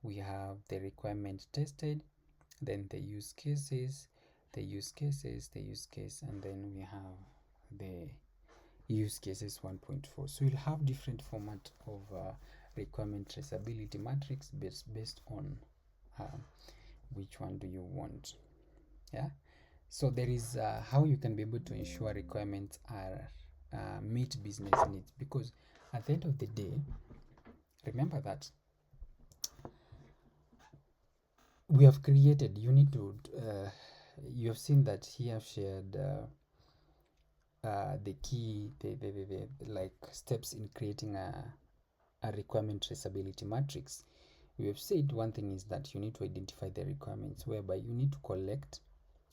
we have the requirement tested, then the use cases, and then we have the use cases 1.4. So you'll have different format of requirement traceability matrix based on which one do you want. Yeah. So there is how you can be able to ensure requirements are meet business needs, because at the end of the day, remember that we have created, you need to, you have seen that here I've shared the key, the like steps in creating a requirement traceability matrix. We have said one thing is that you need to identify the requirements, whereby you need to collect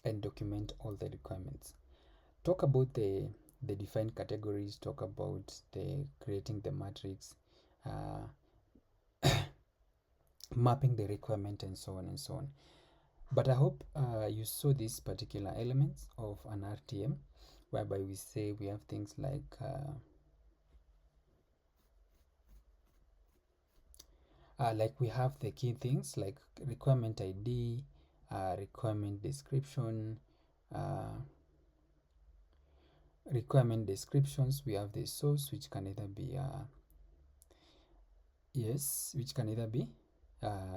and document all the requirements. Talk about the defined categories, talk about the creating the matrix, mapping the requirement, and so on and so on. But I hope you saw these particular elements of an RTM, whereby we say we have things like we have the key things like requirement ID, requirement description, requirement descriptions. We have the source, which can either be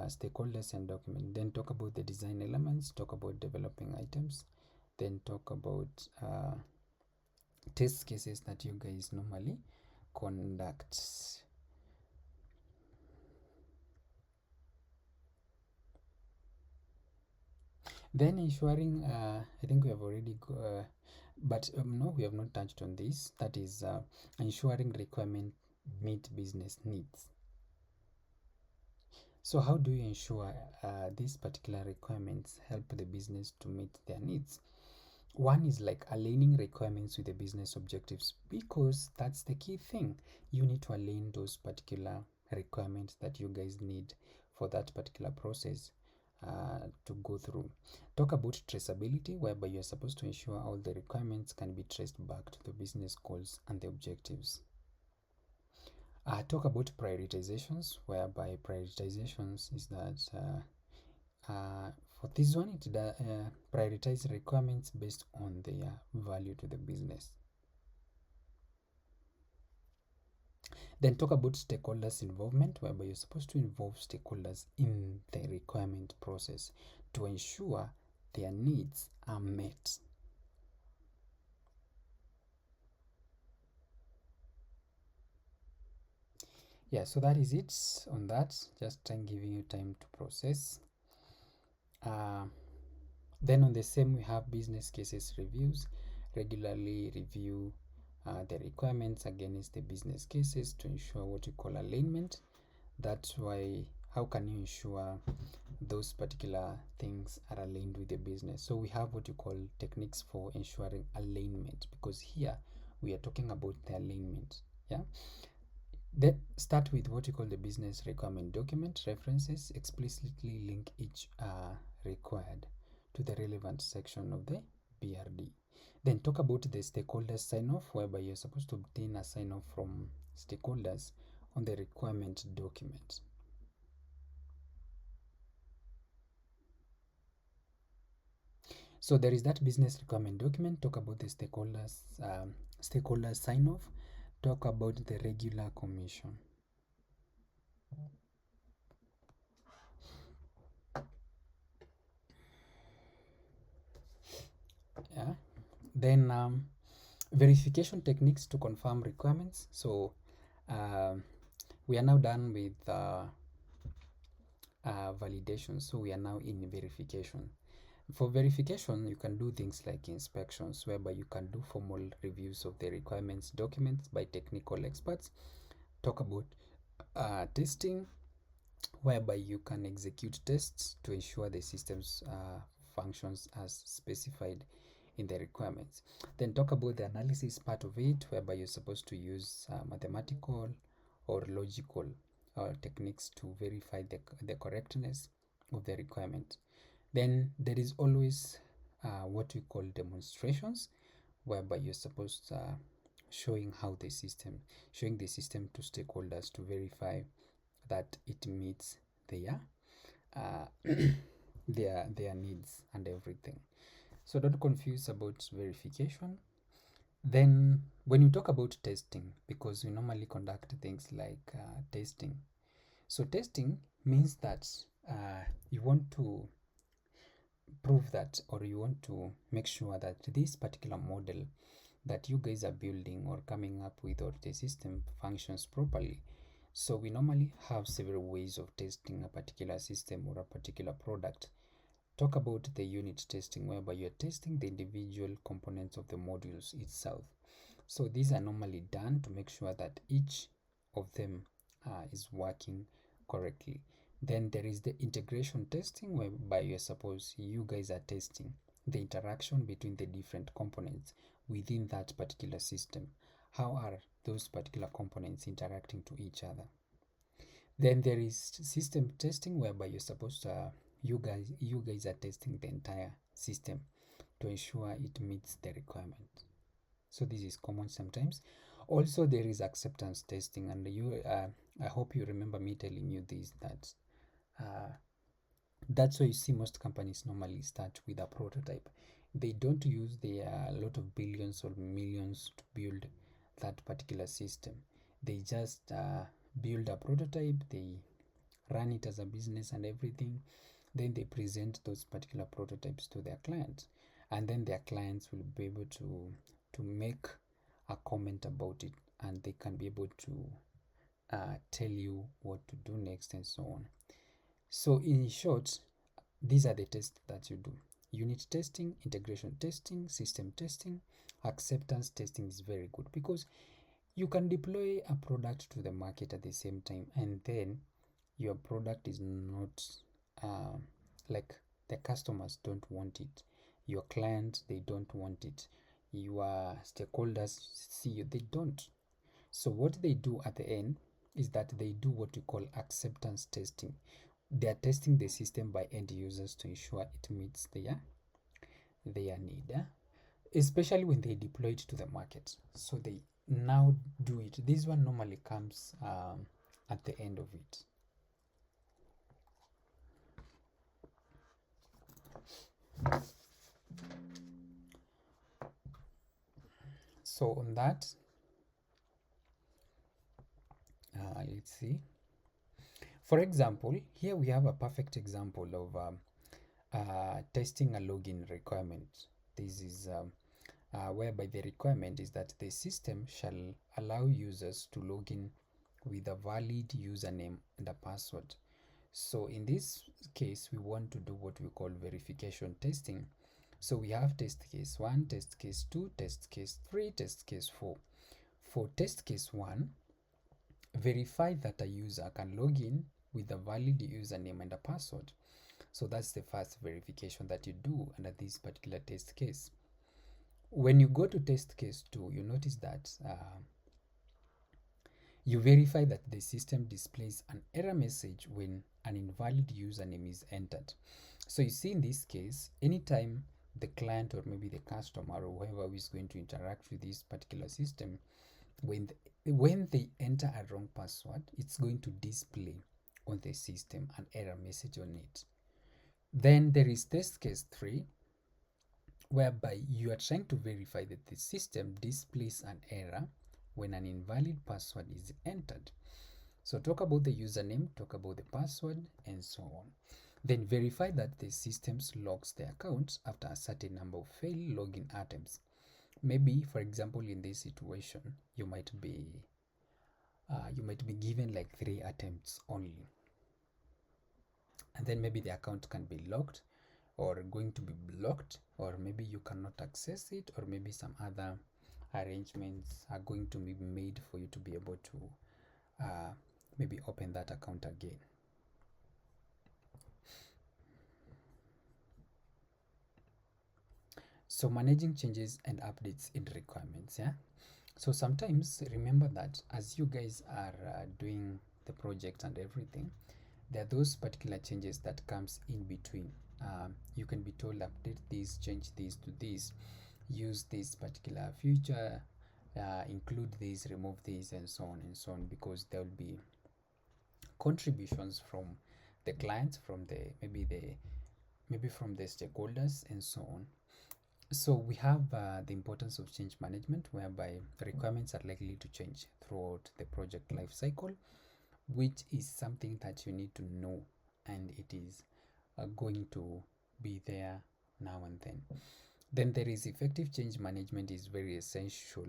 stakeholders and document. Then talk about the design elements, talk about developing items, then talk about test cases that you guys normally conduct. Then ensuring, I think we have already but no, we have not touched on this. That is ensuring requirement meet business needs. So how do you ensure these particular requirements help the business to meet their needs? One is like aligning requirements with the business objectives, because that's the key thing. You need to align those particular requirements that you guys need for that particular process to go through. Talk about traceability, whereby you're supposed to ensure all the requirements can be traced back to the business goals and the objectives. Talk about prioritizations, whereby prioritizations is that for this one, it prioritize requirements based on their value to the business. Then talk about stakeholders involvement, whereby you're supposed to involve stakeholders in the requirement process to ensure their needs are met. Yeah, so that is it on that. Just giving you time to process. Then on the same, we have business cases reviews. Regularly review the requirements against the business cases to ensure what you call alignment. That's why, how can you ensure those particular things are aligned with the business? So we have what you call techniques for ensuring alignment, because here we are talking about the alignment. Yeah. Then start with what you call the business requirement document. References explicitly link each required to the relevant section of the BRD. Then talk about the stakeholders sign-off, whereby you're supposed to obtain a sign-off from stakeholders on the requirement document. So there is that business requirement document. Talk about the stakeholders sign-off. Talk about the regular commission. Yeah. Then verification techniques to confirm requirements. So we are now done with validation. So we are now in verification. For verification, you can do things like inspections, whereby you can do formal reviews of the requirements documents by technical experts. Talk about testing, whereby you can execute tests to ensure the systems functions as specified in the requirements. Then talk about the analysis part of it, whereby you're supposed to use mathematical or logical techniques to verify the correctness of the requirement. Then there is always what we call demonstrations, whereby you're supposed showing the system to stakeholders to verify that it meets their their needs and everything. So don't confuse about verification. Then when you talk about testing, because we normally conduct things like testing. So testing means that you want to prove that, or you want to make sure that this particular model that you guys are building or coming up with, or the system functions properly. So we normally have several ways of testing a particular system or a particular product. Talk about the unit testing, whereby you're testing the individual components of the modules itself. So these are normally done to make sure that each of them is working correctly. Then there is the integration testing, whereby you guys are testing the interaction between the different components within that particular system. How are those particular components interacting to each other? Then there is system testing, whereby you guys are testing the entire system to ensure it meets the requirement. So this is common sometimes. Also, there is acceptance testing, and I hope you remember me telling you this, that that's why you see most companies normally start with a prototype. They don't use the lot of billions or millions to build that particular system. They just build a prototype, they run it as a business and everything. Then they present those particular prototypes to their clients, and then their clients will be able to make a comment about it, and they can be able to tell you what to do next and so on. So in short, these are the tests that you do: unit testing, integration testing, system testing. Acceptance testing is very good because you can deploy a product to the market at the same time, and then your product is not uh, like, the customers don't want it, your clients, they don't want it, your stakeholders see you, they don't. So what they do at the end is that they do what we call acceptance testing. They are testing the system by end users to ensure it meets their need, especially when they deploy it to the market. So they now do it. This one normally comes at the end of it. So on that, let's see. For example, here we have a perfect example of testing a login requirement. This is whereby the requirement is that the system shall allow users to log in with a valid username and a password. So in this case, we want to do what we call verification testing. So we have test case 1, test case 2, test case 3, test case 4. For test case 1, verify that a user can log in with a valid username and a password. So that's the first verification that you do under this particular test case. When you go to test case 2, you notice that you verify that the system displays an error message when an invalid username is entered. So you see, in this case, anytime the client or maybe the customer or whoever is going to interact with this particular system, when they enter a wrong password, it's going to display on the system an error message on it. Then there is test case 3, whereby you are trying to verify that the system displays an error when an invalid password is entered. So talk about the username, talk about the password, and so on. Then verify that the system logs the account after a certain number of failed login attempts. Maybe, for example, in this situation, you might be given like 3 attempts only, and then maybe the account can be locked or going to be blocked, or maybe you cannot access it, or maybe some other arrangements are going to be made for you to be able to maybe open that account again. So managing changes and updates in requirements, yeah. So sometimes remember that as you guys are doing the project and everything, there are those particular changes that comes in between. You can be told update this, change this to this, use this particular feature, include this, remove this, and so on and so on, because there will be contributions from the clients, from the maybe from the stakeholders, and so on. So we have the importance of change management, whereby requirements are likely to change throughout the project lifecycle, which is something that you need to know, and it is going to be there now and then. Then there is effective change management is very essential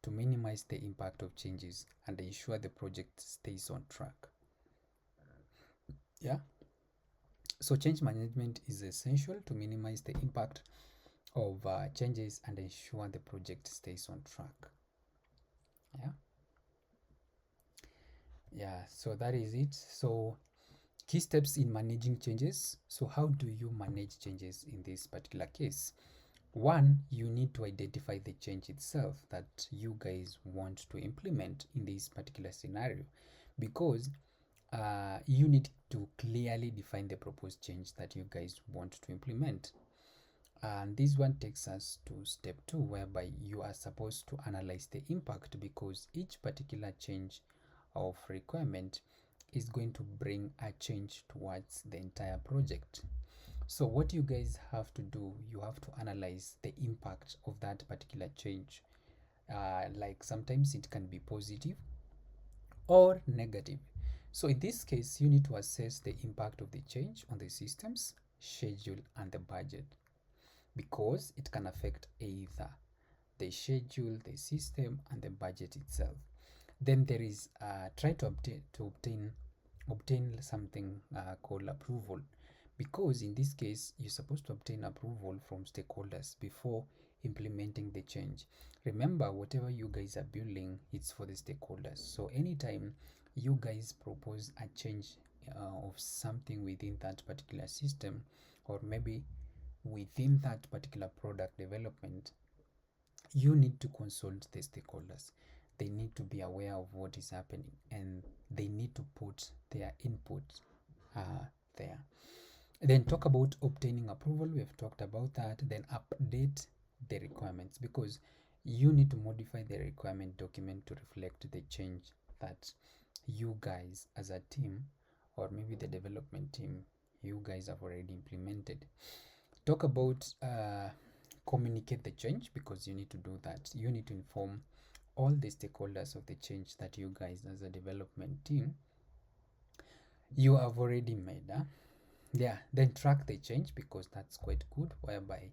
to minimize the impact of changes and ensure the project stays on track. Yeah. So change management is essential to minimize the impact of changes and ensure the project stays on track. Yeah, so that is it. So key steps in managing changes. So how do you manage changes in this particular case? One, you need to identify the change itself that you guys want to implement in this particular scenario, because you need to clearly define the proposed change that you guys want to implement. And this one takes us to step 2, whereby you are supposed to analyze the impact, because each particular change of requirement is going to bring a change towards the entire project. So what you guys have to do, you have to analyze the impact of that particular change. Like sometimes it can be positive or negative. So in this case, you need to assess the impact of the change on the systems, schedule, and the budget, because it can affect either the schedule, the system, and the budget itself. Then there is try to obtain something called approval, because in this case you're supposed to obtain approval from stakeholders before implementing the change. Remember, whatever you guys are building, it's for the stakeholders. So anytime you guys propose a change of something within that particular system, or maybe within that particular product development, you need to consult the stakeholders. They need to be aware of what is happening, and they need to put their input there. Then talk about obtaining approval. We have talked about that. Then update the requirements, because you need to modify the requirement document to reflect the change that you guys as a team, or maybe the development team, you guys have already implemented. Talk about communicate the change, because you need to do that. You need to inform all the stakeholders of the change that you guys as a development team you have already made. Yeah, then track the change, because that's quite good, whereby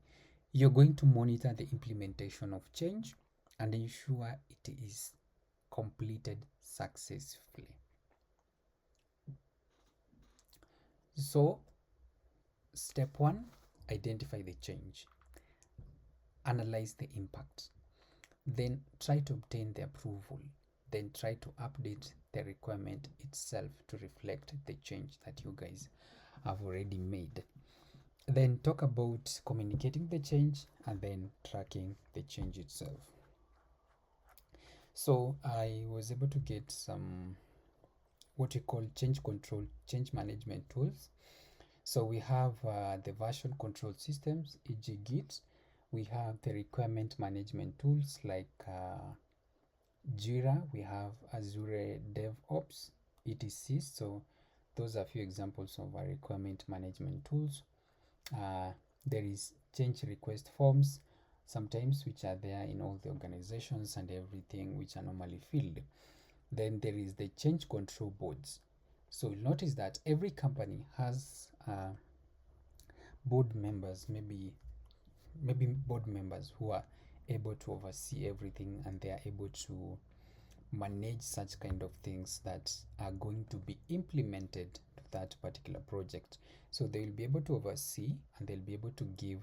you're going to monitor the implementation of change and ensure it is completed successfully. So step 1, identify the change, analyze the impact, then try to obtain the approval, then try to update the requirement itself to reflect the change that you guys have already made. Then talk about communicating the change and then tracking the change itself. So I was able to get some what we call change control, change management tools. So we have the version control systems, e.g. Git. We have the requirement management tools like Jira. We have Azure DevOps, etc. So those are a few examples of our requirement management tools. There is change request forms, sometimes, which are there in all the organizations and everything, which are normally filled. Then there is the change control boards. So you'll notice that every company has board members, maybe board members who are able to oversee everything, and they are able to manage such kind of things that are going to be implemented to that particular project. So they will be able to oversee, and they'll be able to give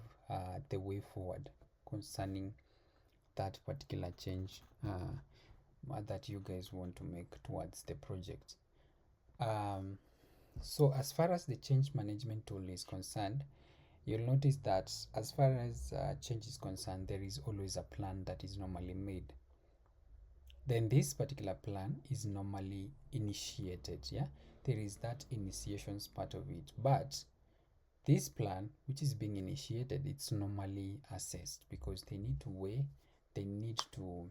the way forward concerning that particular change that you guys want to make towards the project. So as far as the change management tool is concerned, you'll notice that as far as change is concerned, there is always a plan that is normally made. Then this particular plan is normally initiated. Yeah, there is that initiations part of it, but this plan which is being initiated, it's normally assessed, because they need to weigh, they need to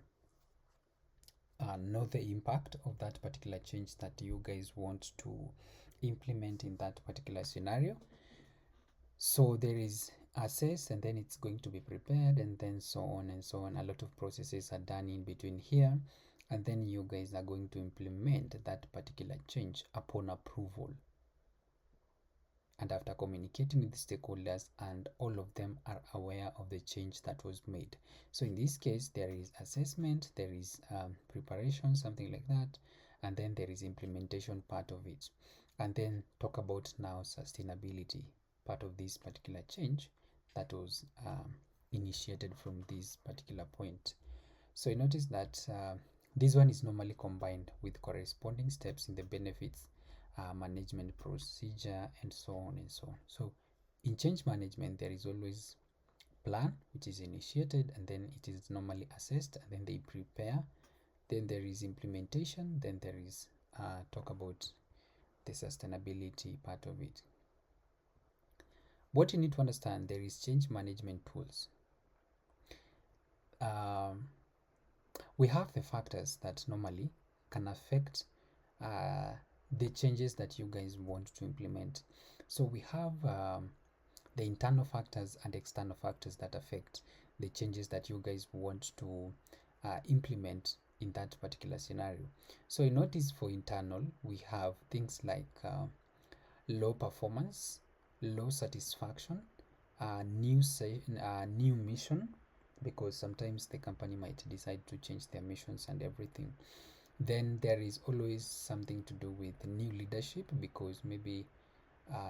know the impact of that particular change that you guys want to implement in that particular scenario. So there is assess, and then it's going to be prepared, and then so on and so on. A lot of processes are done in between here, and then you guys are going to implement that particular change upon approval. and after communicating with the stakeholders, and all of them are aware of the change that was made. So in this case, there is assessment, there is preparation, something like that, and then there is implementation part of it. And then talk about now sustainability, part of this particular change that was initiated from this particular point. So you notice that this one is normally combined with corresponding steps in the benefits management procedure, and so on and so on. So in change management, there is always plan, which is initiated, and then it is normally assessed, and then they prepare. Then there is implementation. Then there is talk about the sustainability part of it. What you need to understand, there is change management tools. We have the factors that normally can affect the changes that you guys want to implement. So we have the internal factors and external factors that affect the changes that you guys want to implement in that particular scenario. So you notice for internal, we have things like low performance, low satisfaction, new mission, because sometimes the company might decide to change their missions and everything. Then there is always something to do with new leadership, because maybe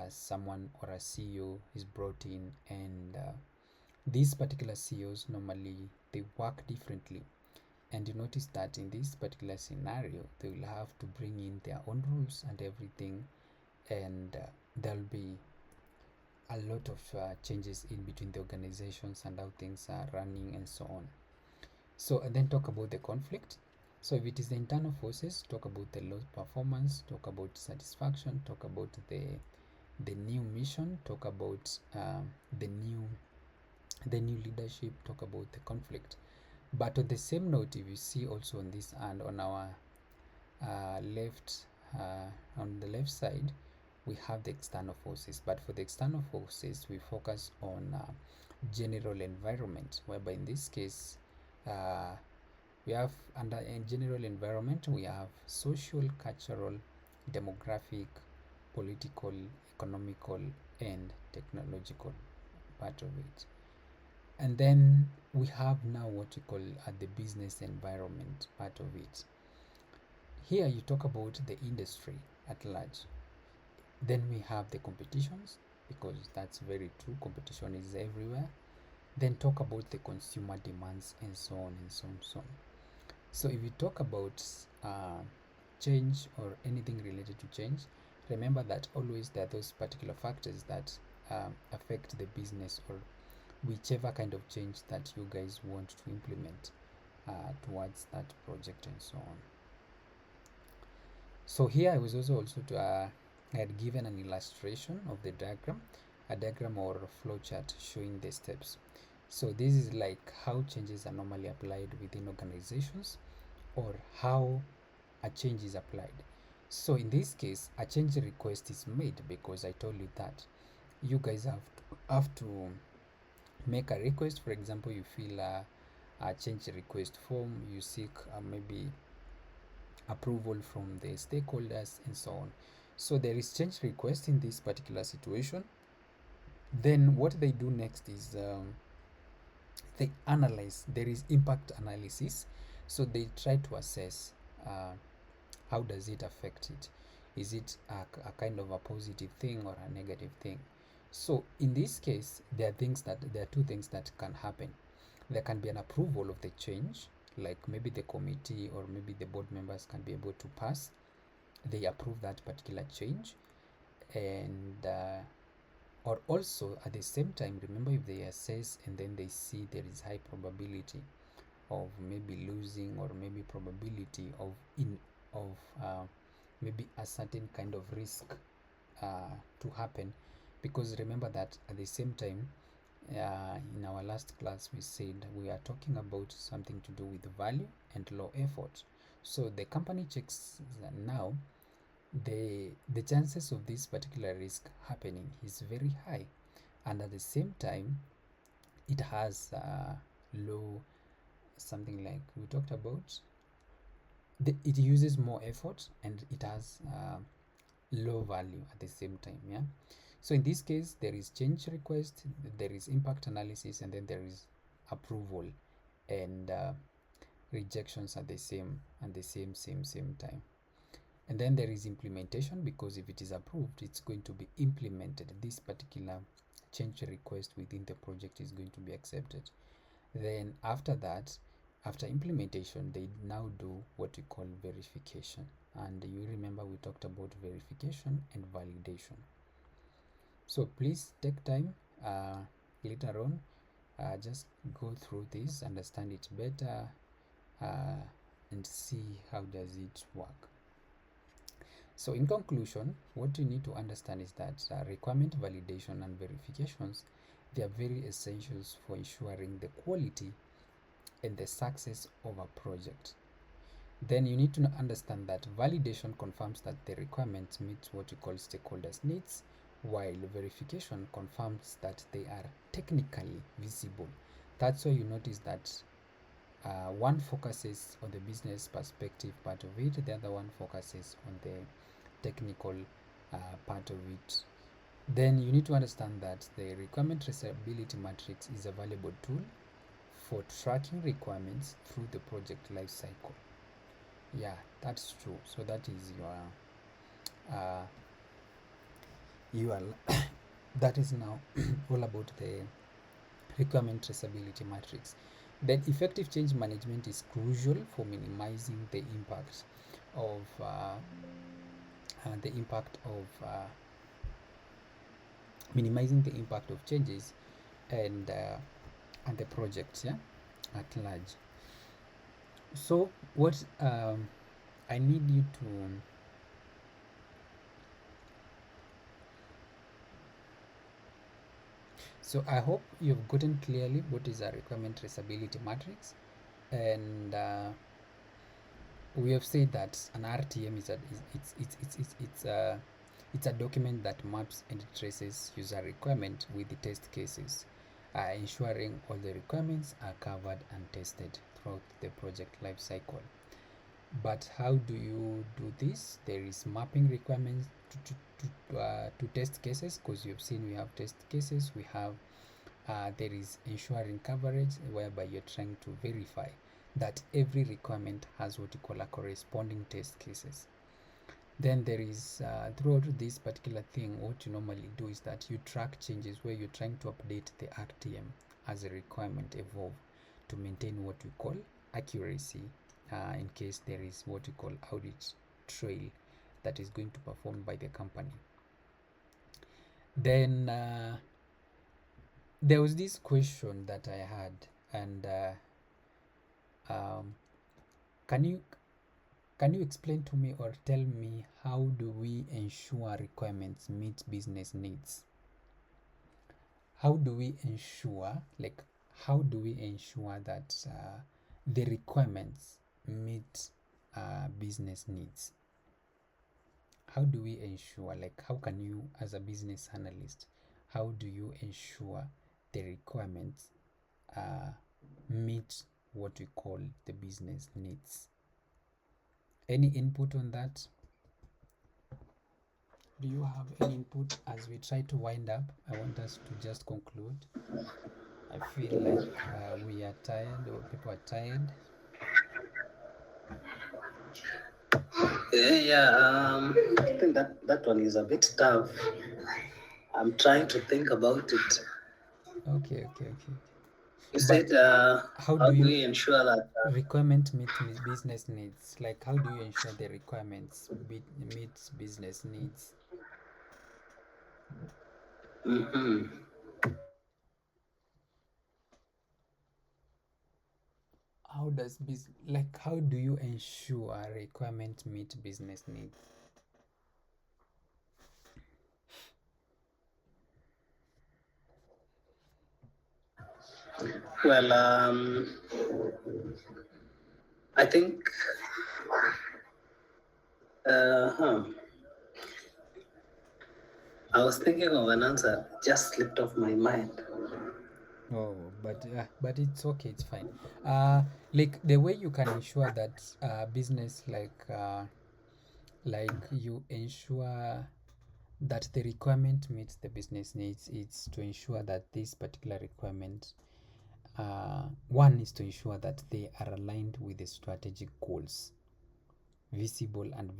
someone or a CEO is brought in, and these particular CEOs normally they work differently. And you notice that in this particular scenario, they will have to bring in their own rules and everything, and there'll be a lot of changes in between the organizations and how things are running and so on. So, and then talk about the conflict. So if it is the internal forces, talk about the low performance, talk about satisfaction, talk about the new mission, talk about the new leadership, talk about the conflict. But on the same note, if you see also on this and on our left, on the left side, we have the external forces. But for the external forces, we focus on general environment, whereby in this case, we have under a general environment, we have social, cultural, demographic, political, economical, and technological part of it. And then we have now what we call the business environment part of it. Here you talk about the industry at large. Then we have the competitions, because that's very true, competition is everywhere. Then talk about the consumer demands, and so on and so on and so on. So if you talk about change or anything related to change, remember that always there are those particular factors that affect the business or whichever kind of change that you guys want to implement towards that project and so on. So here I was also to I had given an illustration of the diagram, a diagram or a flow chart showing the steps. So this is like how changes are normally applied within organizations, or how a change is applied. So in this case, a change request is made, because I told you that you guys have to make a request. For example, you fill a change request form, you seek maybe approval from the stakeholders and so on. So there is change request in this particular situation. Then what they do next is they analyze. There is impact analysis. So they try to assess how does it affect it. Is it a kind of a positive thing or a negative thing? So in this case, there are two things that can happen. There can be an approval of the change, like maybe the committee or maybe the board members can be able to pass. They approve that particular change, and or also at the same time, remember, if they assess and then they see there is high probability of maybe losing, or maybe probability of maybe a certain kind of risk to happen, because remember that at the same time, in our last class we said we are talking about something to do with value and low effort. So the company checks now the chances of this particular risk happening is very high, and at the same time it has low, something like we talked about, it uses more effort, and it has low value at the same time. Yeah. So in this case, there is change request, there is impact analysis, and then there is approval and rejections at the same time. And then there is implementation, because if it is approved, it's going to be implemented. This particular change request within the project is going to be accepted. Then after that, after implementation, they now do what we call verification. And you remember we talked about verification and validation. So please take time later on, just go through this, understand it better, and see how does it work. So in conclusion, what you need to understand is that requirement validation and verifications, they are very essentials for ensuring the quality and the success of a project. Then you need to understand that validation confirms that the requirements meet what we call stakeholders' needs, while verification confirms that they are technically visible. That's why you notice that one focuses on the business perspective part of it, the other one focuses on the technical part of it. Then you need to understand that the Requirement Traceability Matrix is a valuable tool for tracking requirements through the project lifecycle. Yeah, that's true. So that is your that is now all about the Requirement Traceability Matrix. Then effective change management is crucial for minimizing the impact of changes and the projects, yeah, at large. So what I need you to so I hope you've gotten clearly what is a requirement traceability matrix, and we have said that an RTM is it's a document that maps and traces user requirement with the test cases, ensuring all the requirements are covered and tested throughout the project lifecycle. But how do you do this? There is mapping requirements to test cases, because you've seen we have test cases. We have there is ensuring coverage, whereby you're trying to verify that every requirement has what you call a corresponding test cases. Then there is throughout this particular thing, what you normally do is that you track changes, where you're trying to update the RTM as a requirement evolve to maintain what we call accuracy, in case there is what we call audit trail that is going to be performed by the company. Then there was this question that I had, and can you explain to me or tell me, how do we ensure requirements meet business needs? How do we ensure that the requirements meet business needs? How do we ensure, how can you, as a business analyst, how do you ensure the requirements meet what we call the business needs? Any input on that? Do you have any input as we try to wind up? I want us to just conclude. I feel like we are tired, or people are tired. I think that one is a bit tough. I'm trying to think about it. Okay. You said, how do we ensure that requirement meet business needs? Like, how do you ensure the requirements meet business needs? How do you ensure a requirement meet business needs? Well, I think I was thinking of an answer, just slipped off my mind. Oh, but it's okay, it's fine. Like the way you can ensure that business, like you ensure that the requirement meets the business needs. It's to ensure that this particular requirement, one is to ensure that they are aligned with the strategic goals, visible and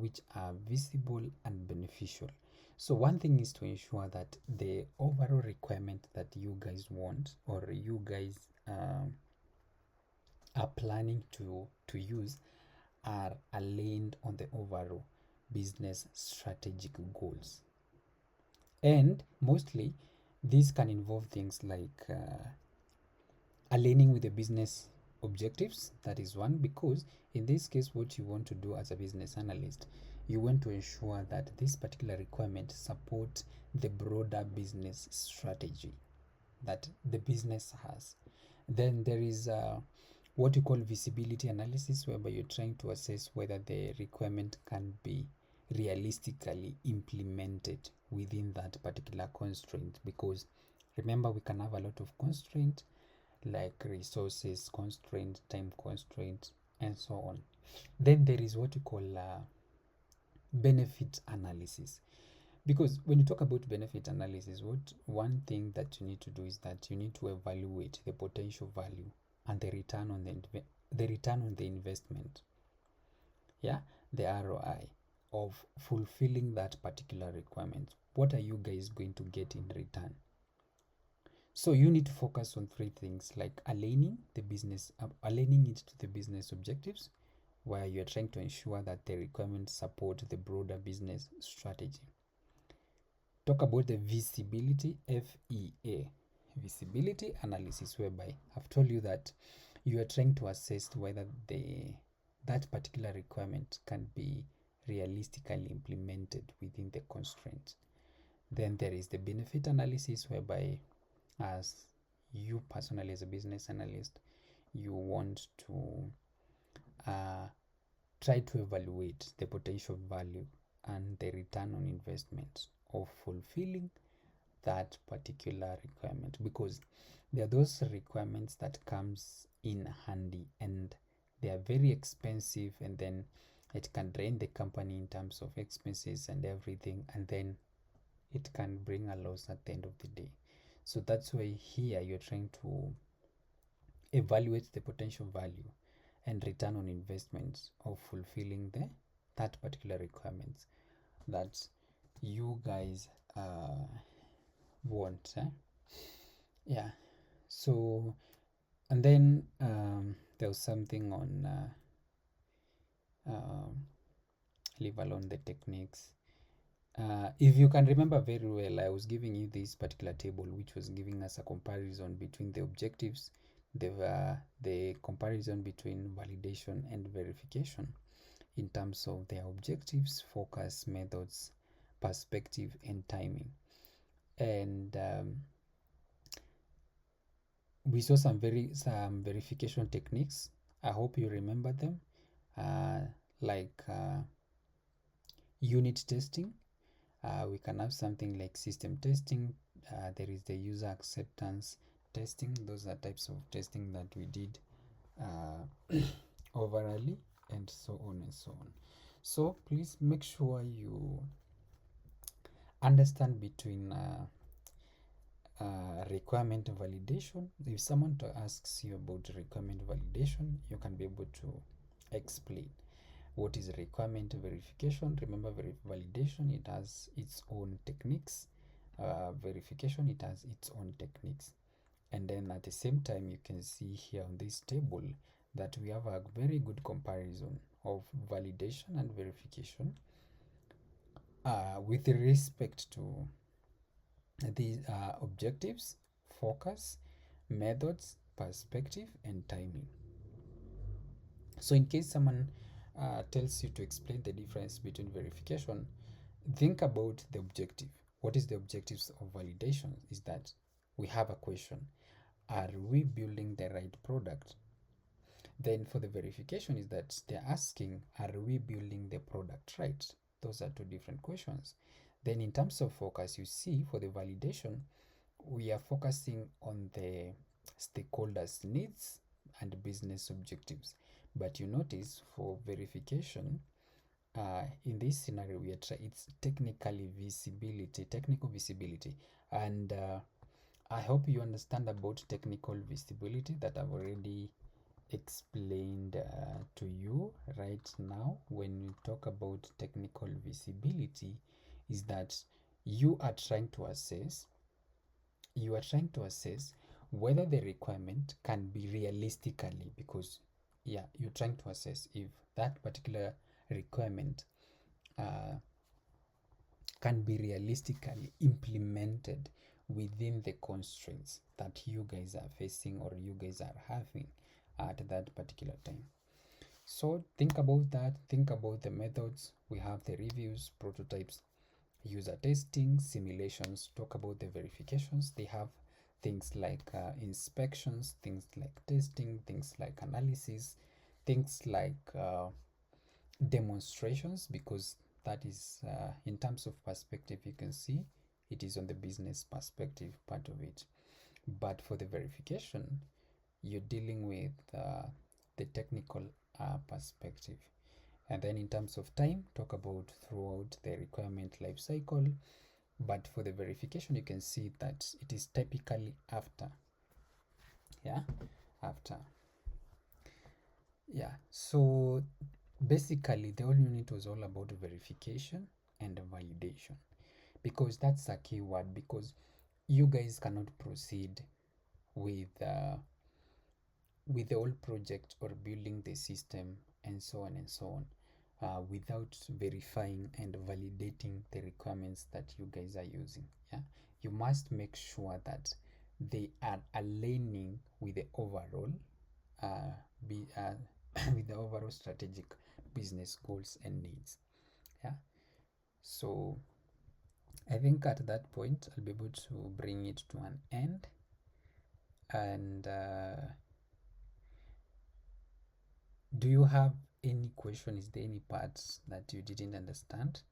which are visible and beneficial. So one thing is to ensure that the overall requirement that you guys want, or you guys are planning to use, are aligned on the overall business strategic goals. And mostly these can involve things like aligning with the business objectives. That is one, because in this case what you want to do as a business analyst, you want to ensure that this particular requirement support the broader business strategy that the business has. Then there is what you call visibility analysis, whereby you're trying to assess whether the requirement can be realistically implemented within that particular constraint, because remember, we can have a lot of constraint like resources constraint, time constraint, and so on. Then there is what you call benefit analysis, because when you talk about benefit analysis, what one thing that you need to do is that you need to evaluate the potential value and the return on the return on the investment, yeah, the ROI of fulfilling that particular requirement. What are you guys going to get in return? So you need to focus on three things, like aligning the business, aligning it to the business objectives, where you're trying to ensure that the requirements support the broader business strategy. Talk about the visibility, FEA, visibility analysis, whereby I've told you that you are trying to assess whether that particular requirement can be realistically implemented within the constraints. Then there is the benefit analysis, whereby as you personally as a business analyst, you want to try to evaluate the potential value and the return on investment of fulfilling that particular requirement, because there are those requirements that comes in handy and they are very expensive, and then it can drain the company in terms of expenses and everything, and then it can bring a loss at the end of the day. So that's why here you're trying to evaluate the potential value and return on investments of fulfilling that particular requirements that you guys want. Yeah. So, and then there was something on leave alone the techniques. If you can remember very well, I was giving you this particular table which was giving us a comparison between the objectives, the comparison between validation and verification in terms of their objectives, focus, methods, perspective, and timing. And we saw some verification techniques. I hope you remember them, like unit testing. We can have something like system testing. There is the user acceptance testing. Those are types of testing that we did overally, and so on and so on. So please make sure you understand between requirement validation. If someone asks you about requirement validation, you can be able to explain what is requirement verification. Remember, validation, it has its own techniques. Verification, it has its own techniques. And then at the same time, you can see here on this table that we have a very good comparison of validation and verification with respect to these objectives, focus, methods, perspective, and timing. So in case someone tells you to explain the difference between verification, think about the objective. What is the objectives of validation? Is that we have a question: are we building the right product? Then for the verification is that they're asking, are we building the product right? Those are two different questions. Then in terms of focus, you see for the validation, we are focusing on the stakeholders' needs and business objectives. But you notice for verification, in this scenario it's technical visibility, and I hope you understand about technical visibility that I've already explained to you right now. When we talk about technical visibility, is that you are trying to assess whether the requirement can be realistically, because you're trying to assess if that particular requirement uh, can be realistically implemented within the constraints that you guys are facing or you guys are having at that particular time. So think about that, think about the methods. We have the reviews, prototypes, user testing, simulations. Talk about the verifications. They have things like inspections, things like testing, things like analysis, things like demonstrations, because that is in terms of perspective, you can see it is on the business perspective part of it. But for the verification, you're dealing with the technical perspective. And then in terms of time, talk about throughout the requirement lifecycle. But for the verification, you can see that it is typically after. After. So basically the whole unit was all about verification and validation, because that's a key word, because you guys cannot proceed with the whole project or building the system and so on and so on without verifying and validating the requirements that you guys are using. You must make sure that they are aligning with the overall with the overall strategic business goals and needs. So I think at that point I'll be able to bring it to an end. And do you have any question? Is there any parts that you didn't understand?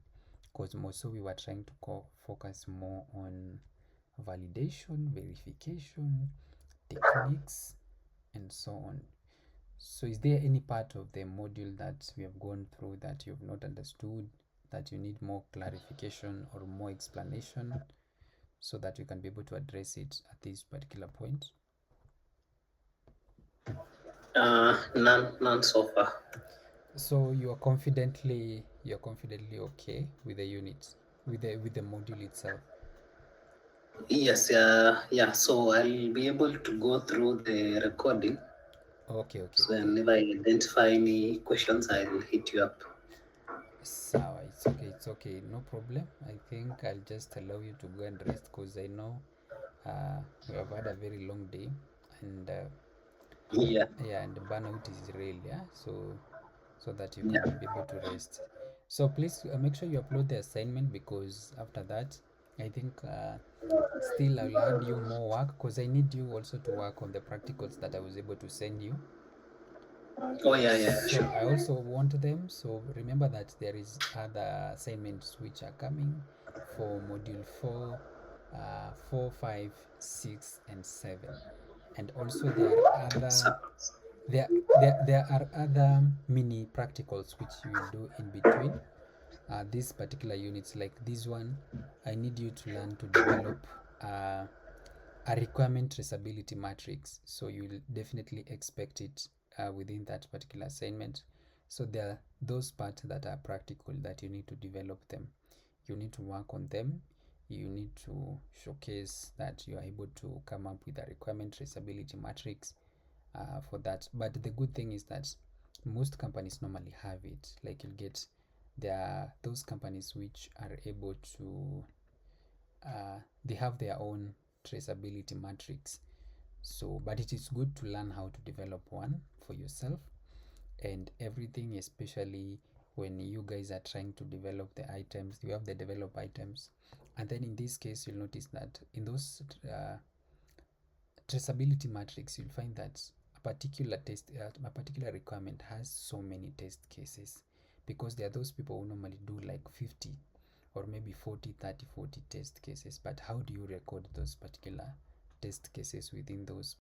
Because most we were trying to focus more on validation, verification, techniques, and so on. So is there any part of the module that we have gone through that you've not understood, that you need more clarification or more explanation, so that you can be able to address it at this particular point? None so far. So you're confidently okay with the unit, with the module itself? Yes, so I'll be able to go through the recording. Okay. So if I identify any questions, I'll hit you up. Sawa, it's okay, no problem. I think I'll just allow you to go and rest, because I know we have had a very long day, and and burnout is real, so that you can be able to rest. So please make sure you upload the assignment, because after that I think still I'll add you more work, because I need you also to work on the practicals that I was able to send you. Oh yeah, So sure. I also want them. So remember that there is other assignments which are coming for module 4, 4, 5, 6, and 7. And also there are other mini practicals which you will do in between these particular units. Like this one, I need you to learn to develop a requirement traceability matrix. So you'll definitely expect it within that particular assignment. So there are those parts that are practical that you need to develop them. You need to work on them. You need to showcase that you are able to come up with a requirement traceability matrix for that. But the good thing is that most companies normally have it. Like you'll get, there are those companies which are able to they have their own traceability matrix. So but it is good to learn how to develop one for yourself and everything, especially when you guys are trying to develop the items. You have the develop items, and then in this case you'll notice that in those traceability matrix, you'll find that a particular requirement has so many test cases, because there are those people who normally do like 50 or maybe 40, 30, 40 test cases. But how do you record those particular test cases within those